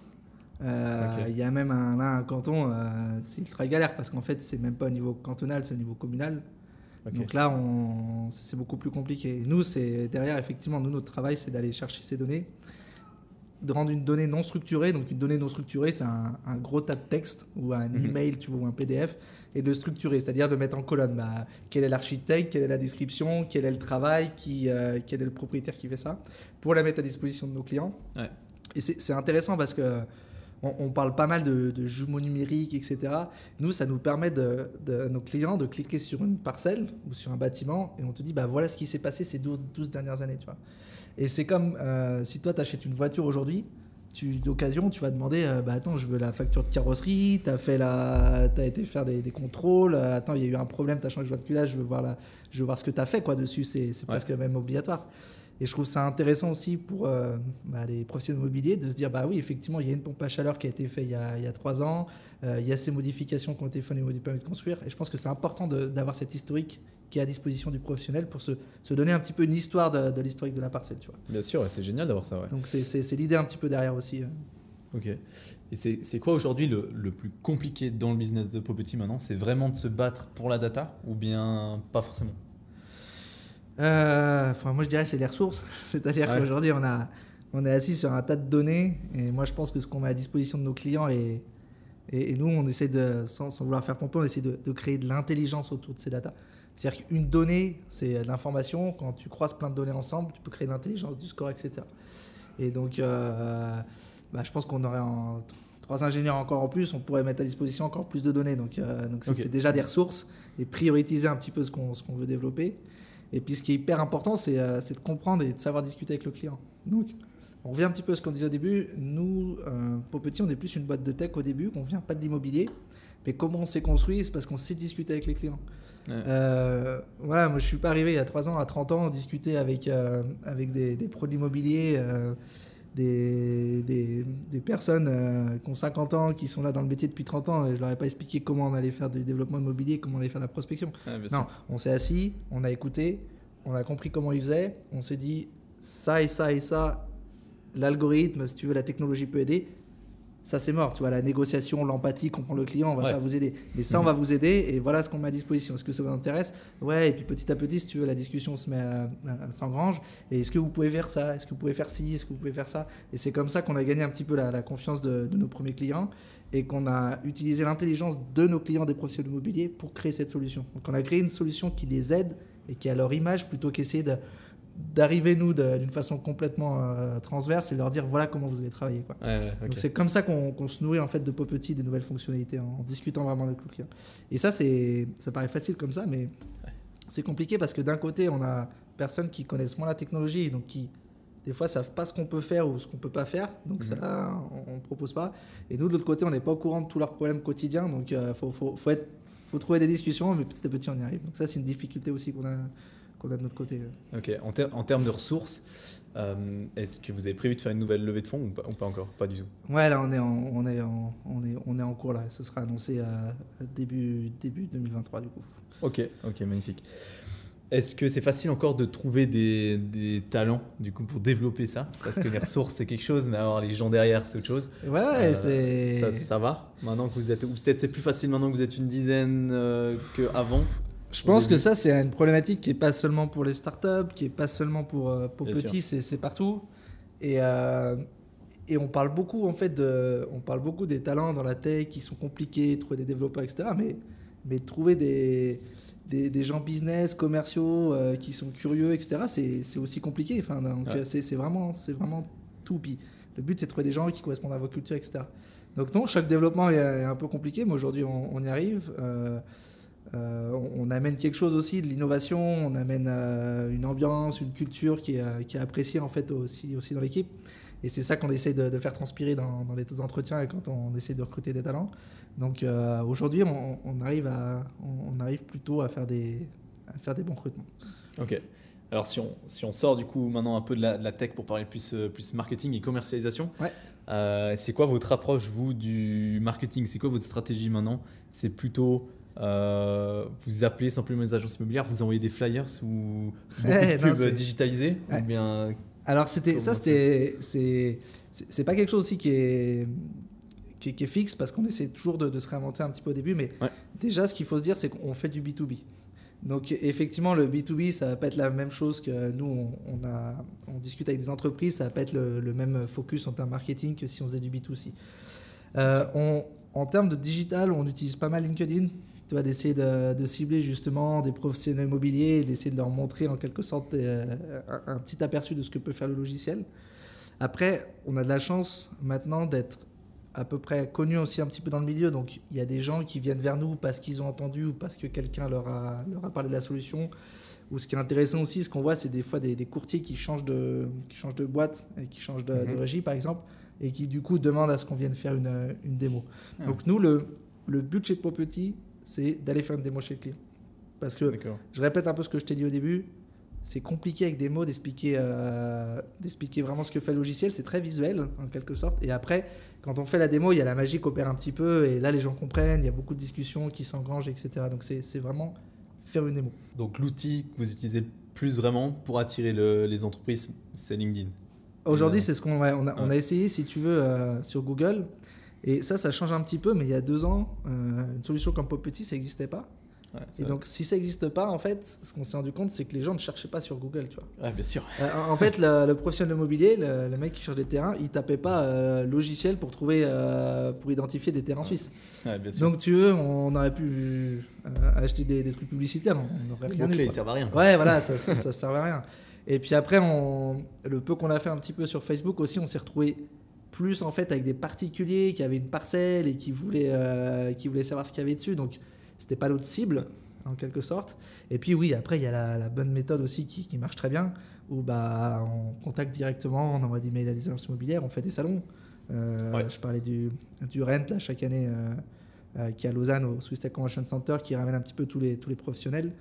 Il y a même un canton, c'est ultra galère parce qu'en fait c'est même pas au niveau cantonal, c'est au niveau communal. Donc là c'est beaucoup plus compliqué. Nous c'est derrière effectivement, notre travail c'est d'aller chercher ces données, de rendre une donnée non structurée. Donc une donnée non structurée c'est un gros tas de texte ou un email tu vois, ou un PDF. Et de structurer, c'est-à-dire de mettre en colonne quel est l'architecte, quelle est la description, quel est le travail, quel est le propriétaire qui fait ça, pour la mettre à disposition de nos clients. Ouais. Et c'est intéressant parce que on parle pas mal de jumeaux numériques, etc. Nous, ça nous permet de nos clients de cliquer sur une parcelle ou sur un bâtiment et on te dit voilà ce qui s'est passé ces 12 dernières années. Tu vois. Et c'est comme si toi, tu achètes une voiture aujourd'hui, d'occasion, tu vas demander attends, je veux la facture de carrosserie, t'as été faire des contrôles, attends, il y a eu un problème, t'as changé de voiture, je veux voir ce que t'as fait quoi, dessus, c'est presque même obligatoire. Et je trouve ça intéressant aussi pour les professionnels immobiliers de se dire oui, effectivement, il y a une pompe à chaleur qui a été faite il y a 3 ans, il y a ces modifications qui ont été faites au niveau du permis de construire. Et je pense que c'est important d'avoir cet historique qui est à disposition du professionnel pour se donner un petit peu une histoire de l'historique de la parcelle. Tu vois. Bien sûr, c'est génial d'avoir ça. Ouais. Donc c'est l'idée un petit peu derrière aussi. Ok. Et c'est quoi aujourd'hui le plus compliqué dans le business de Property maintenant? C'est vraiment de se battre pour la data ou bien pas forcément? Moi je dirais que c'est les ressources. C'est-à-dire qu'aujourd'hui on est assis sur un tas de données et moi je pense que ce qu'on met à disposition de nos clients et nous on essaie sans vouloir faire pomper, on essaie de créer de l'intelligence autour de ces datas. C'est-à-dire qu'une donnée, c'est de l'information. Quand tu croises plein de données ensemble, tu peux créer de l'intelligence, du score, etc. Et donc, je pense qu'on aurait 3 ingénieurs encore en plus, on pourrait mettre à disposition encore plus de données. Donc c'est déjà des ressources et prioriser un petit peu ce qu'on veut développer. Et puis, ce qui est hyper important, c'est de comprendre et de savoir discuter avec le client. Donc, on revient un petit peu à ce qu'on disait au début. Nous, Property, on est plus une boîte de tech au début, on ne vient pas de l'immobilier. Mais comment on s'est construit? C'est parce qu'on sait discuter avec les clients. Moi je suis pas arrivé il y a 3 ans, à 30 ans, discuter avec des pros de l'immobilier, des personnes qui ont 50 ans, qui sont là dans le métier depuis 30 ans, et je leur ai pas expliqué comment on allait faire du développement immobilier, comment on allait faire de la prospection. Non, on s'est assis, on a écouté, on a compris comment ils faisaient, on s'est dit ça et ça et ça, l'algorithme, si tu veux, la technologie peut aider. Ça, c'est mort. Tu vois, la négociation, l'empathie, comprendre le client, on va pas vous aider. Mais ça, on va vous aider et voilà ce qu'on met à disposition. Est-ce que ça vous intéresse? Ouais, et puis petit à petit, si tu veux, la discussion s'engrange. Et est-ce que vous pouvez faire ça? Est-ce que vous pouvez faire ci? Est-ce que vous pouvez faire ça? Et c'est comme ça qu'on a gagné un petit peu la confiance de nos premiers clients et qu'on a utilisé l'intelligence de nos clients des professionnels immobiliers pour créer cette solution. Donc, on a créé une solution qui les aide et qui a leur image plutôt qu'essayer d'arriver nous d'une façon complètement transverse et de leur dire voilà comment vous allez travailler quoi. Okay. Donc c'est comme ça qu'on se nourrit en fait de Popetit des nouvelles fonctionnalités en discutant vraiment avec le client. Et ça paraît facile comme ça, mais c'est compliqué parce que d'un côté on a personnes qui connaissent moins la technologie, donc qui des fois savent pas ce qu'on peut faire ou ce qu'on peut pas faire, donc ça on propose pas. Et nous de l'autre côté on n'est pas au courant de tous leurs problèmes quotidiens, donc faut trouver des discussions, mais petit à petit on y arrive. Donc ça c'est une difficulté aussi qu'on a de notre côté. Ok. En termes de ressources, est-ce que vous avez prévu de faire une nouvelle levée de fonds ou pas encore? Pas du tout. Ouais, là on est en cours là. Ce sera annoncé à début 2023 du coup. Ok, magnifique. Est-ce que c'est facile encore de trouver des talents du coup pour développer ça? Parce que les ressources c'est quelque chose, mais avoir les gens derrière c'est autre chose. Ouais, c'est. Ça va. Maintenant que vous êtes, ou peut-être c'est plus facile maintenant que vous êtes une dizaine qu'avant. Je pense que ça, c'est une problématique qui n'est pas seulement pour les startups, qui n'est pas seulement pour petits, c'est partout. Et on parle beaucoup, en fait, on parle beaucoup des talents dans la tech qui sont compliqués, trouver des développeurs, etc. Mais trouver des gens business, commerciaux, qui sont curieux, etc., c'est aussi compliqué. Enfin, donc, c'est vraiment tout. Puis le but, c'est de trouver des gens qui correspondent à vos cultures, etc. Donc non, chaque développement est un peu compliqué, mais aujourd'hui, on y arrive. On amène quelque chose aussi, de l'innovation, on amène une ambiance, une culture qui est appréciée en fait aussi dans l'équipe. Et c'est ça qu'on essaie de faire transpirer dans les entretiens et quand on essaie de recruter des talents. Donc aujourd'hui, on arrive plutôt à faire des bons recrutements. Ok. Alors si on sort du coup maintenant un peu de la tech pour parler plus marketing et commercialisation, c'est quoi votre approche vous du marketing? C'est quoi votre stratégie maintenant? C'est plutôt vous appelez simplement les agences immobilières, vous envoyez des flyers ou beaucoup de pubs digitalisées ou bien... Alors c'est pas quelque chose aussi qui est fixe parce qu'on essaie toujours de se réinventer un petit peu au début, mais déjà ce qu'il faut se dire c'est qu'on fait du B2B. Donc effectivement le B2B ça va pas être la même chose que nous on discute avec des entreprises, ça va pas être le même focus en termes marketing que si on faisait du B2C. En termes de digital, on utilise pas mal LinkedIn. Tu vois, d'essayer de cibler justement des professionnels immobiliers, d'essayer de leur montrer en quelque sorte un petit aperçu de ce que peut faire le logiciel. Après, on a de la chance maintenant d'être à peu près connus aussi un petit peu dans le milieu. Donc, il y a des gens qui viennent vers nous parce qu'ils ont entendu ou parce que quelqu'un leur a parlé de la solution. Ou ce qui est intéressant aussi, ce qu'on voit, c'est des fois des courtiers qui changent de boîte et qui changent de régie, par exemple, et qui du coup demandent à ce qu'on vienne faire une démo. Donc, nous, le but chez Popetit, c'est d'aller faire une démo chez le client. Parce que, je répète un peu ce que je t'ai dit au début, c'est compliqué avec des mots d'expliquer vraiment ce que fait le logiciel. C'est très visuel, en quelque sorte. Et après, quand on fait la démo, il y a la magie qui opère un petit peu. Et là, les gens comprennent. Il y a beaucoup de discussions qui s'engrangent, etc. Donc, c'est vraiment faire une démo. Donc, l'outil que vous utilisez le plus vraiment pour attirer les entreprises, c'est LinkedIn. Aujourd'hui, c'est ce qu'on a essayé, si tu veux, sur Google. Et ça change un petit peu, mais il y a 2 ans, une solution comme Popetit, ça n'existait pas. Et donc, si ça n'existe pas, en fait, ce qu'on s'est rendu compte, c'est que les gens ne cherchaient pas sur Google, tu vois. Ouais, bien sûr. En fait, le professionnel immobilier, le mec qui cherche des terrains, il tapait pas logiciel pour identifier des terrains suisses. Ouais, bien sûr. Donc, tu veux, on aurait pu acheter des trucs publicitaires, on n'aurait rien eu. Ils servent à rien. Ouais, voilà, ça servait à rien. Et puis après, le peu qu'on a fait un petit peu sur Facebook aussi, on s'est retrouvé plus en fait avec des particuliers qui avaient une parcelle et qui voulaient savoir ce qu'il y avait dessus. Donc, c'était pas notre cible, en quelque sorte. Et puis oui, après, il y a la bonne méthode aussi qui marche très bien, où on contacte directement, on envoie des mails à des agences immobilières, on fait des salons. Je parlais du Rent, là, chaque année, qui est à Lausanne, au Swiss Tech Convention Center, qui ramène un petit peu tous les professionnels.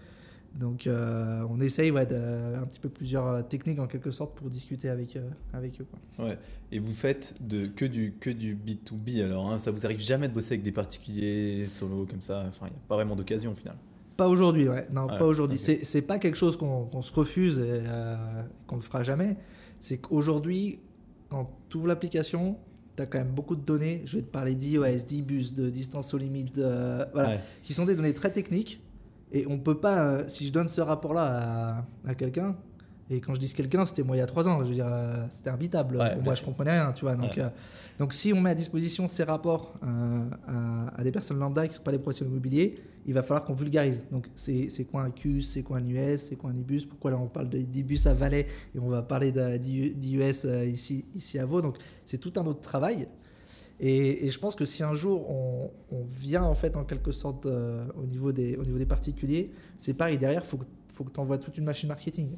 Donc, on essaye un petit peu plusieurs techniques en quelque sorte pour discuter avec eux. Quoi. Ouais. Et vous faites que du B2B alors, hein, ça vous arrive jamais de bosser avec des particuliers solo comme ça? Enfin, il n'y a pas vraiment d'occasion au final. Pas aujourd'hui, ouais. Non, Ouais, pas aujourd'hui. ok. C'est pas quelque chose qu'on se refuse et qu'on ne fera jamais. C'est qu'aujourd'hui, quand tu ouvres l'application, tu as quand même beaucoup de données. Je vais te parler d'iOS, d'ibus, de distance aux limites, voilà, Ouais. qui sont des données très techniques. Et on peut pas, si je donne ce rapport-là à quelqu'un, et quand je dis quelqu'un, c'était moi il y a 3 ans, je veux dire, c'était imbitable. Ouais, Pour bien moi, sûr. je comprenais rien, tu vois. Donc, Ouais. donc si on met à disposition ces rapports à des personnes lambda qui ne sont pas des professionnels immobiliers, il va falloir qu'on vulgarise. Donc, c'est quoi un CUS, c'est quoi un US, c'est quoi un IBUS, pourquoi là on parle d'IBUS à Valais et on va parler d'IUS ici à Vaud. Donc, c'est tout un autre travail. Et je pense que si un jour on vient en fait en quelque sorte au niveau des particuliers, c'est pareil, derrière, faut que tu envoies toute une machine marketing.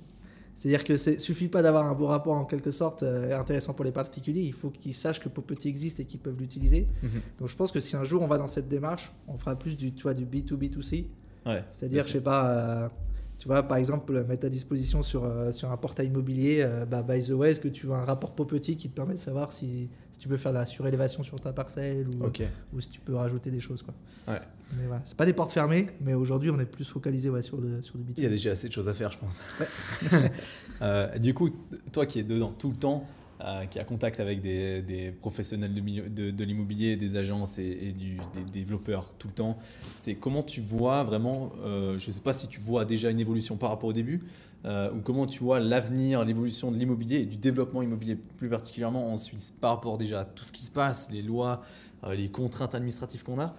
C'est-à-dire que ne suffit pas d'avoir un beau rapport en quelque sorte intéressant pour les particuliers, il faut qu'ils sachent que Popetit existe et qu'ils peuvent l'utiliser. Mhm. Donc je pense que si un jour on va dans cette démarche, on fera plus du B2B2C. Ouais, C'est-à-dire, bien je sûr. sais pas, tu vois, par exemple, mettre à disposition sur un portail immobilier, by the way, est-ce que tu veux un rapport Popetit qui te permet de savoir si tu peux faire de la surélévation sur ta parcelle Ok. ou si tu peux rajouter des choses, quoi. Ouais. Mais voilà, c'est pas des portes fermées, mais aujourd'hui on est plus focalisé sur du B2B. Il y a déjà assez de choses à faire, je pense. Ouais. Du coup, toi qui es dedans tout le temps, qui a contact avec des professionnels de l'immobilier, des agences et des développeurs tout le temps, c'est comment tu vois vraiment, je ne sais pas si tu vois déjà une évolution par rapport au début, ou comment tu vois l'avenir, l'évolution de l'immobilier et du développement immobilier plus particulièrement en Suisse par rapport déjà à tout ce qui se passe, les lois, les contraintes administratives qu'on a.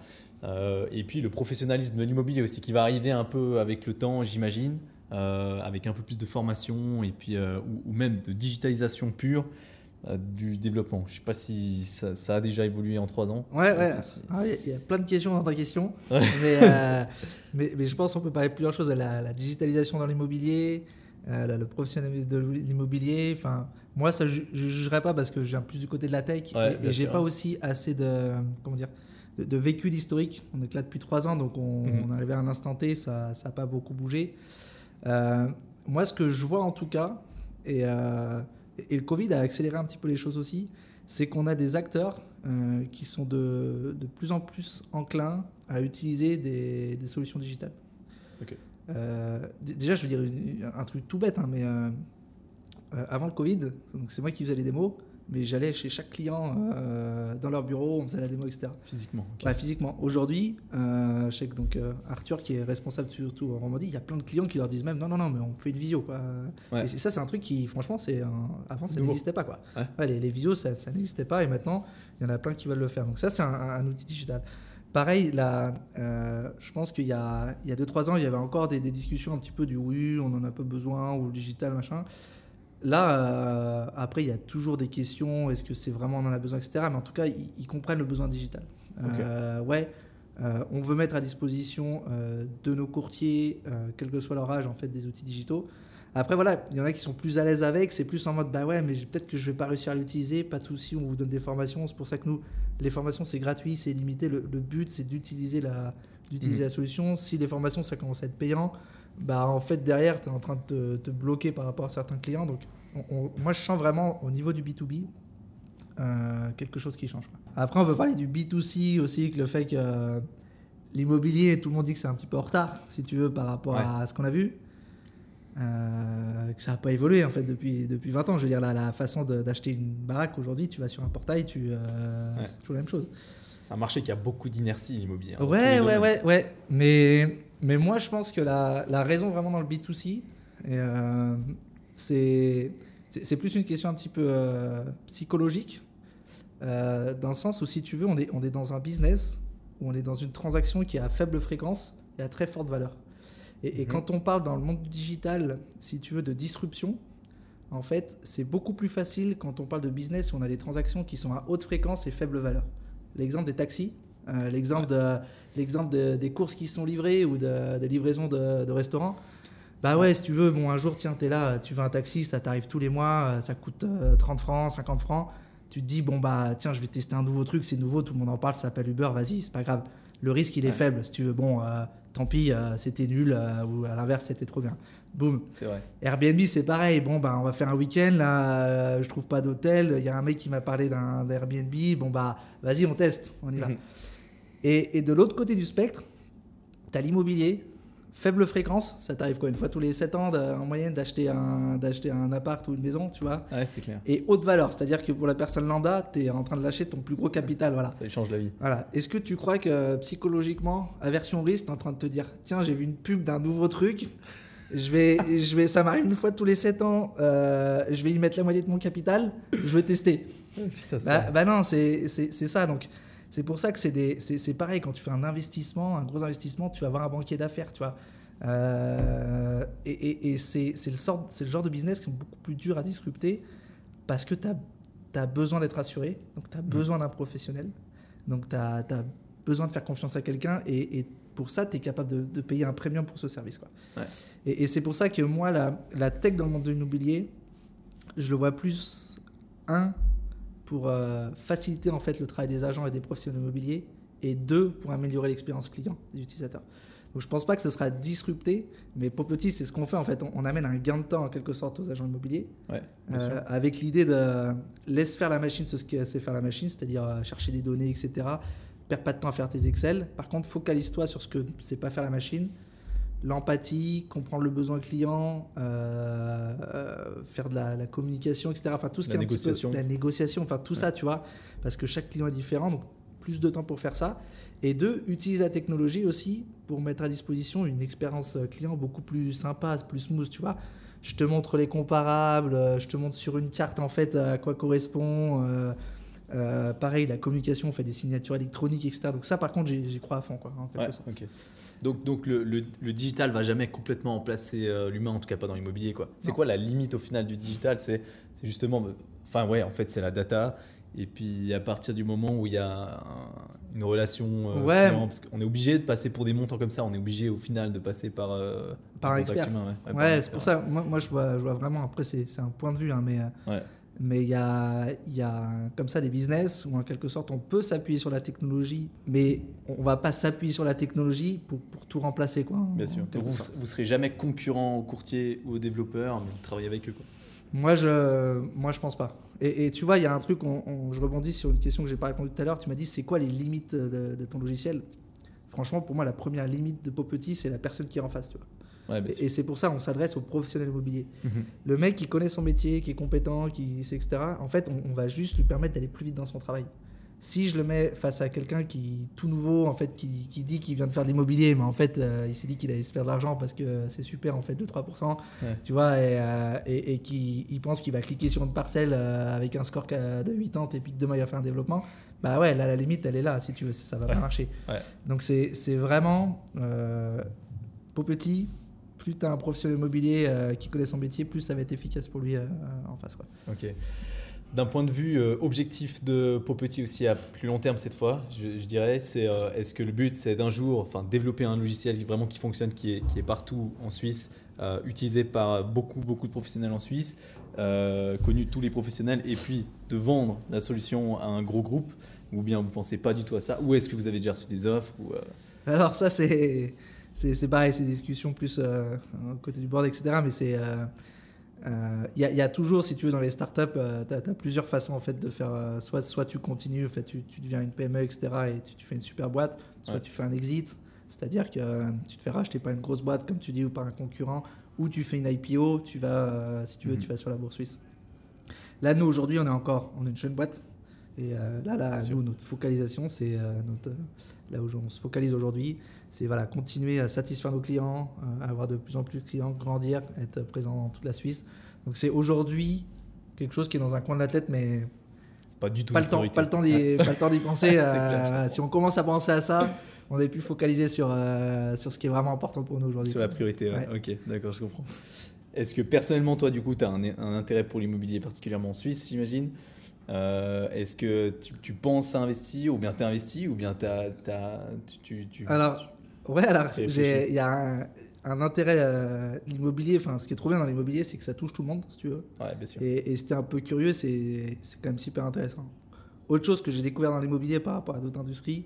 Et puis le professionnalisme de l'immobilier aussi qui va arriver un peu avec le temps, j'imagine, avec un peu plus de formation et puis, ou même de digitalisation pure du développement. Je ne sais pas si ça a déjà évolué en 3 ans. Ouais. Si- Ah, il y a plein de questions dans ta question. Ouais. Mais je pense qu'on peut parler de plusieurs choses. La digitalisation dans l'immobilier, le professionnalisme de l'immobilier. Enfin, moi, ça, je ne jugerai pas parce que je viens plus du côté de la tech Ouais, et bien j'ai sûr. pas aussi assez comment dire, de vécu d'historique. On est là depuis 3 ans, donc on est arrivé à un instant T, ça n'a pas beaucoup bougé. Moi, ce que je vois en tout cas, et le Covid a accéléré un petit peu les choses aussi, c'est qu'on a des acteurs qui sont de plus en plus enclins à utiliser des solutions digitales. Ok. Déjà, je veux dire un truc tout bête, hein, mais avant le Covid, donc c'est moi qui faisais les démos, mais j'allais chez chaque client dans leur bureau, on faisait la démo, etc. Physiquement. Ok. Ouais, physiquement. Aujourd'hui, je sais que donc, Arthur, qui est responsable surtout en Romandie, il y a plein de clients qui leur disent même non, mais on fait une visio, quoi. Ouais. Et ça, c'est un truc qui, franchement, avant, ça Nouveau. n'existait pas, quoi. Ouais. Ouais, les visios, ça n'existait pas, et maintenant, il y en a plein qui veulent le faire. Donc ça, c'est un outil digital. Pareil, là, je pense qu'il y a 2-3 ans, il y avait encore des discussions un petit peu du oui, on en a pas besoin, ou le digital, machin. Là, après, il y a toujours des questions, est-ce que c'est vraiment on en a besoin, etc. Mais en tout cas, ils comprennent le besoin digital. Ouais, on veut mettre à disposition de nos courtiers, quel que soit leur âge, en fait, des outils digitaux. Après, voilà, il y en a qui sont plus à l'aise avec, c'est plus en mode, bah ouais, mais peut-être que je vais pas réussir à l'utiliser, pas de souci, on vous donne des formations. C'est pour ça que nous, les formations, c'est gratuit, c'est limité. Le but, c'est d'utiliser la solution. Si les formations, ça commence à être payant, bah en fait, derrière, tu es en train de te bloquer par rapport à certains clients. Donc, moi, je sens vraiment au niveau du B2B quelque chose qui change. Après, on peut parler du B2C aussi, que le fait que l'immobilier, tout le monde dit que c'est un petit peu en retard, si tu veux, par rapport à ce qu'on a vu. Que ça n'a pas évolué en fait depuis 20 ans. Je veux dire, la façon d'acheter une baraque aujourd'hui, tu vas sur un portail, c'est toujours la même chose. C'est un marché qui a beaucoup d'inertie, l'immobilier. Hein, Ouais. Mais moi, je pense que la raison vraiment dans le B2C, c'est plus une question un petit peu psychologique, dans le sens où, si tu veux, on est dans un business où on est dans une transaction qui est à faible fréquence et à très forte valeur. Et quand on parle dans le monde du digital, si tu veux, de disruption, en fait, c'est beaucoup plus facile quand on parle de business où on a des transactions qui sont à haute fréquence et faible valeur. L'exemple des taxis, l'exemple des courses qui sont livrées ou des livraisons de restaurants. Bah ouais, si tu veux, bon, un jour, tiens, t'es là, tu veux un taxi, ça t'arrive tous les mois, ça coûte 30 francs, 50 francs. Tu te dis, bon, bah tiens, je vais tester un nouveau truc, c'est nouveau, tout le monde en parle, ça s'appelle Uber, vas-y, c'est pas grave. Le risque, il est faible, si tu veux. Bon, tant pis, c'était nul, ou à l'inverse, c'était trop bien. Boum. C'est vrai. Airbnb, c'est pareil. Bon, bah, on va faire un week-end, là, je trouve pas d'hôtel. Il y a un mec qui m'a parlé d'un Airbnb. Bon, bah, vas-y, on teste, on y va. Et de l'autre côté du spectre, tu as l'immobilier. faible fréquence, ça t'arrive quoi, une fois tous les 7 ans en moyenne d'acheter un appart ou une maison, tu vois. Ouais, c'est clair. Et haute valeur, c'est-à-dire que pour la personne lambda, tu es en train de lâcher ton plus gros capital, voilà. Ça lui change la vie. Voilà. Est-ce que tu crois que psychologiquement, aversion risque, tu es en train de te dire, tiens, j'ai vu une pub d'un nouveau truc, ça m'arrive une fois tous les 7 ans, je vais y mettre la moitié de mon capital, je vais tester. Putain, Bah non, c'est ça. Donc, c'est pour ça que c'est pareil, quand tu fais un investissement, un gros investissement, tu vas avoir un banquier d'affaires, tu vois. Et c'est le genre de business qui sont beaucoup plus durs à disrupter parce que tu as besoin d'être assuré, donc tu as besoin d'un professionnel, donc tu as besoin de faire confiance à quelqu'un et pour ça, tu es capable de payer un premium pour ce service, quoi. Ouais. Et c'est pour ça que moi, la tech dans le monde de l'immobilier, je le vois plus, pour faciliter en fait le travail des agents et des professionnels immobiliers, et 2, pour améliorer l'expérience client des utilisateurs. Donc je ne pense pas que ce sera disrupté, mais Popetit, c'est ce qu'on fait en fait. On amène un gain de temps en quelque sorte aux agents immobiliers, avec l'idée de laisse faire la machine ce que sait faire la machine, c'est-à-dire chercher des données, etc. Perds pas de temps à faire tes Excel. Par contre, focalise-toi sur ce que ne sait pas faire la machine. L'empathie, comprendre le besoin client, faire de la communication, etc. Enfin, tout ce qui est un petit peu la négociation, enfin tout ça, tu vois, parce que chaque client est différent, donc plus de temps pour faire ça. Et 2, utilise la technologie aussi pour mettre à disposition une expérience client beaucoup plus sympa, plus smooth, tu vois. Je te montre les comparables, je te montre sur une carte en fait à quoi correspond. Pareil, la communication, on fait des signatures électroniques, etc. Donc ça, par contre, j'y crois à fond, quoi, en quelque sorte. Okay. Donc le digital va jamais complètement remplacer l'humain, en tout cas pas dans l'immobilier, quoi. C'est quoi la limite au final du digital? C'est justement, en fait, c'est la data. Et puis à partir du moment où il y a une relation client, parce qu'on est obligé de passer pour des montants comme ça, on est obligé au final de passer par un expert. Humain, c'est pour ça. Moi, je vois vraiment. Après, c'est un point de vue, hein, mais il y a comme ça des business où en quelque sorte on peut s'appuyer sur la technologie, mais on va pas s'appuyer sur la technologie pour tout remplacer, quoi. Bien sûr. Donc vous serez jamais concurrent aux courtiers ou aux développeurs, mais vous travaillez avec eux, quoi. Moi je pense pas. Et tu vois, il y a un truc, je rebondis sur une question que j'ai pas répondu tout à l'heure. Tu m'as dit c'est quoi les limites de ton logiciel? Franchement, pour moi, la première limite de Popetit, c'est la personne qui est en face, tu vois. Ouais, et c'est pour ça qu'on s'adresse aux professionnels immobiliers. Le mec qui connaît son métier, qui est compétent, qui sait, etc. En fait, on va juste lui permettre d'aller plus vite dans son travail. Si je le mets face à quelqu'un qui tout nouveau, en fait, qui dit qu'il vient de faire de l'immobilier, mais en fait, il s'est dit qu'il allait se faire de l'argent parce que c'est super, en fait, 2-3%, tu vois, et qui pense qu'il va cliquer sur une parcelle avec un score de 80 et puis que demain il va faire un développement, bah ouais, là, la limite, elle est là, si tu veux, ça va pas marcher. Ouais. Donc, c'est vraiment Popetit. Plus tu as un professionnel immobilier qui connaît son métier, plus ça va être efficace pour lui en face, quoi. Ok. D'un point de vue objectif de Popetit aussi à plus long terme cette fois, je dirais, c'est est-ce que le but c'est d'un jour développer un logiciel vraiment qui fonctionne, qui est partout en Suisse, utilisé par beaucoup de professionnels en Suisse, connu de tous les professionnels, et puis de vendre la solution à un gros groupe, ou bien vous ne pensez pas du tout à ça, ou est-ce que vous avez déjà reçu des offres ou, Alors ça c'est pareil, c'est des discussions plus côté du board, etc. Mais c'est il y a toujours, si tu veux, dans les startups, tu as plusieurs façons en fait de faire. Soit tu continues, en fait, tu deviens une PME, etc. et tu fais une super boîte. Soit tu fais un exit, c'est-à-dire que tu te fais racheter par une grosse boîte, comme tu dis, ou par un concurrent, ou tu fais une IPO, tu vas, si tu veux, tu vas sur la bourse suisse. Là, nous, aujourd'hui, on est une jeune boîte. Et là nous, notre focalisation, c'est là où on se focalise aujourd'hui, c'est continuer à satisfaire nos clients, avoir de plus en plus de clients, grandir, être présent dans toute la Suisse. Donc c'est aujourd'hui quelque chose qui est dans un coin de la tête, mais c'est pas du tout pas le temps d'y penser. Clair, si on commence à penser à ça, on est plus focalisé sur ce qui est vraiment important pour nous aujourd'hui. Sur la priorité, ouais. Ok, d'accord, je comprends. Est-ce que personnellement, toi, du coup, tu as un intérêt pour l'immobilier, particulièrement en Suisse, j'imagine? Est-ce que tu penses à investir, ou bien tu investi, ou bien il y a un intérêt l'immobilier, ce qui est trop bien dans l'immobilier, c'est que ça touche tout le monde, si tu veux. Ouais, bien sûr. Et si t'es un peu curieux, c'est quand même super intéressant. Autre chose que j'ai découvert dans l'immobilier par rapport à d'autres industries,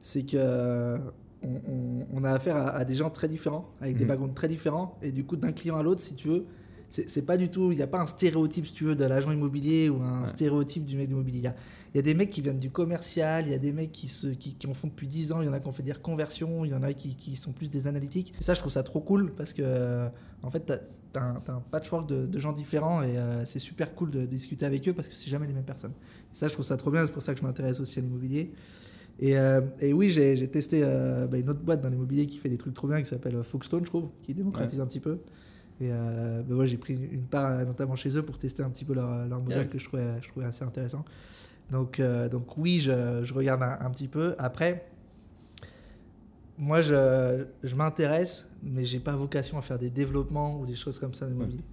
c'est que on a affaire à des gens très différents, avec des backgrounds très différents, et du coup d'un client à l'autre, si tu veux, c'est pas du tout, il n'y a pas un stéréotype, si tu veux, de l'agent immobilier ou un stéréotype du mec d'immobilier. Il y a des mecs qui viennent du commercial, il y a des mecs qui en font depuis 10 ans, il y en a qui ont fait des reconversions, il y en a qui sont plus des analytiques. Et ça, je trouve ça trop cool parce que, en fait, t'as un patchwork de gens différents et c'est super cool de discuter avec eux parce que c'est jamais les mêmes personnes. Et ça, je trouve ça trop bien, c'est pour ça que je m'intéresse aussi à l'immobilier. Et oui, j'ai testé une autre boîte dans l'immobilier qui fait des trucs trop bien qui s'appelle Foxstone, je trouve, qui démocratise un petit peu. Et j'ai pris une part notamment chez eux pour tester un petit peu leur modèle que je trouvais assez intéressant. Donc oui, je regarde un petit peu. Après, moi, je m'intéresse, mais j'ai pas vocation à faire des développements ou des choses comme ça dans l'immobilier.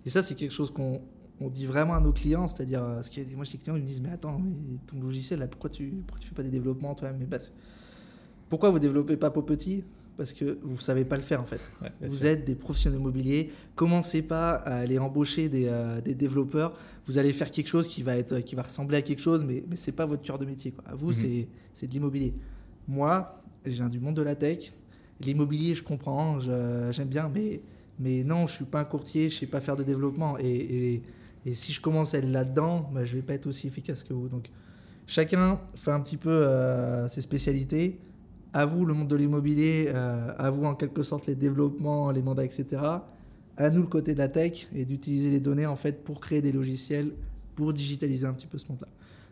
Et ça, c'est quelque chose qu'on dit vraiment à nos clients, c'est-à-dire, moi, chez les clients, ils me disent, mais attends, mais ton logiciel, là, pourquoi tu fais pas des développements toi-même? Pourquoi vous développez pas Popetit? Parce que vous ne savez pas le faire en fait. Ouais, vous êtes des professionnels immobiliers. Commencez pas à aller embaucher des développeurs. Vous allez faire quelque chose qui va ressembler à quelque chose, mais ce n'est pas votre cœur de métier, quoi. Vous, c'est de l'immobilier. Moi, je viens du monde de la tech. L'immobilier, je comprends, j'aime bien, mais non, je ne suis pas un courtier, je ne sais pas faire de développement. Et si je commence à être là-dedans, je ne vais pas être aussi efficace que vous. Donc, chacun fait un petit peu ses spécialités. À vous, le monde de l'immobilier, à vous, en quelque sorte, les développements, les mandats, etc. À nous, le côté de la tech et d'utiliser les données, en fait, pour créer des logiciels, pour digitaliser un petit peu ce monde-là.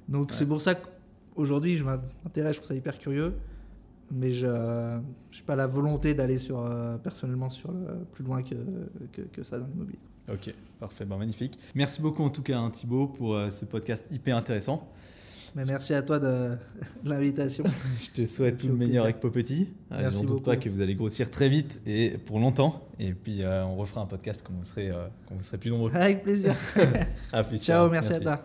Donc, c'est pour ça qu'aujourd'hui, je m'intéresse, je trouve ça hyper curieux, mais je n'ai pas la volonté d'aller personnellement plus loin que ça dans l'immobilier. Ok, parfait, magnifique. Merci beaucoup en tout cas, Thibaut, pour ce podcast hyper intéressant. Mais merci à toi de l'invitation. Je te souhaite tout le meilleur avec Popetit. Je n'en doute pas que vous allez grossir très vite et pour longtemps. Et puis, on refera un podcast quand vous serez plus nombreux. Avec plaisir. À plus. Ciao, merci à toi.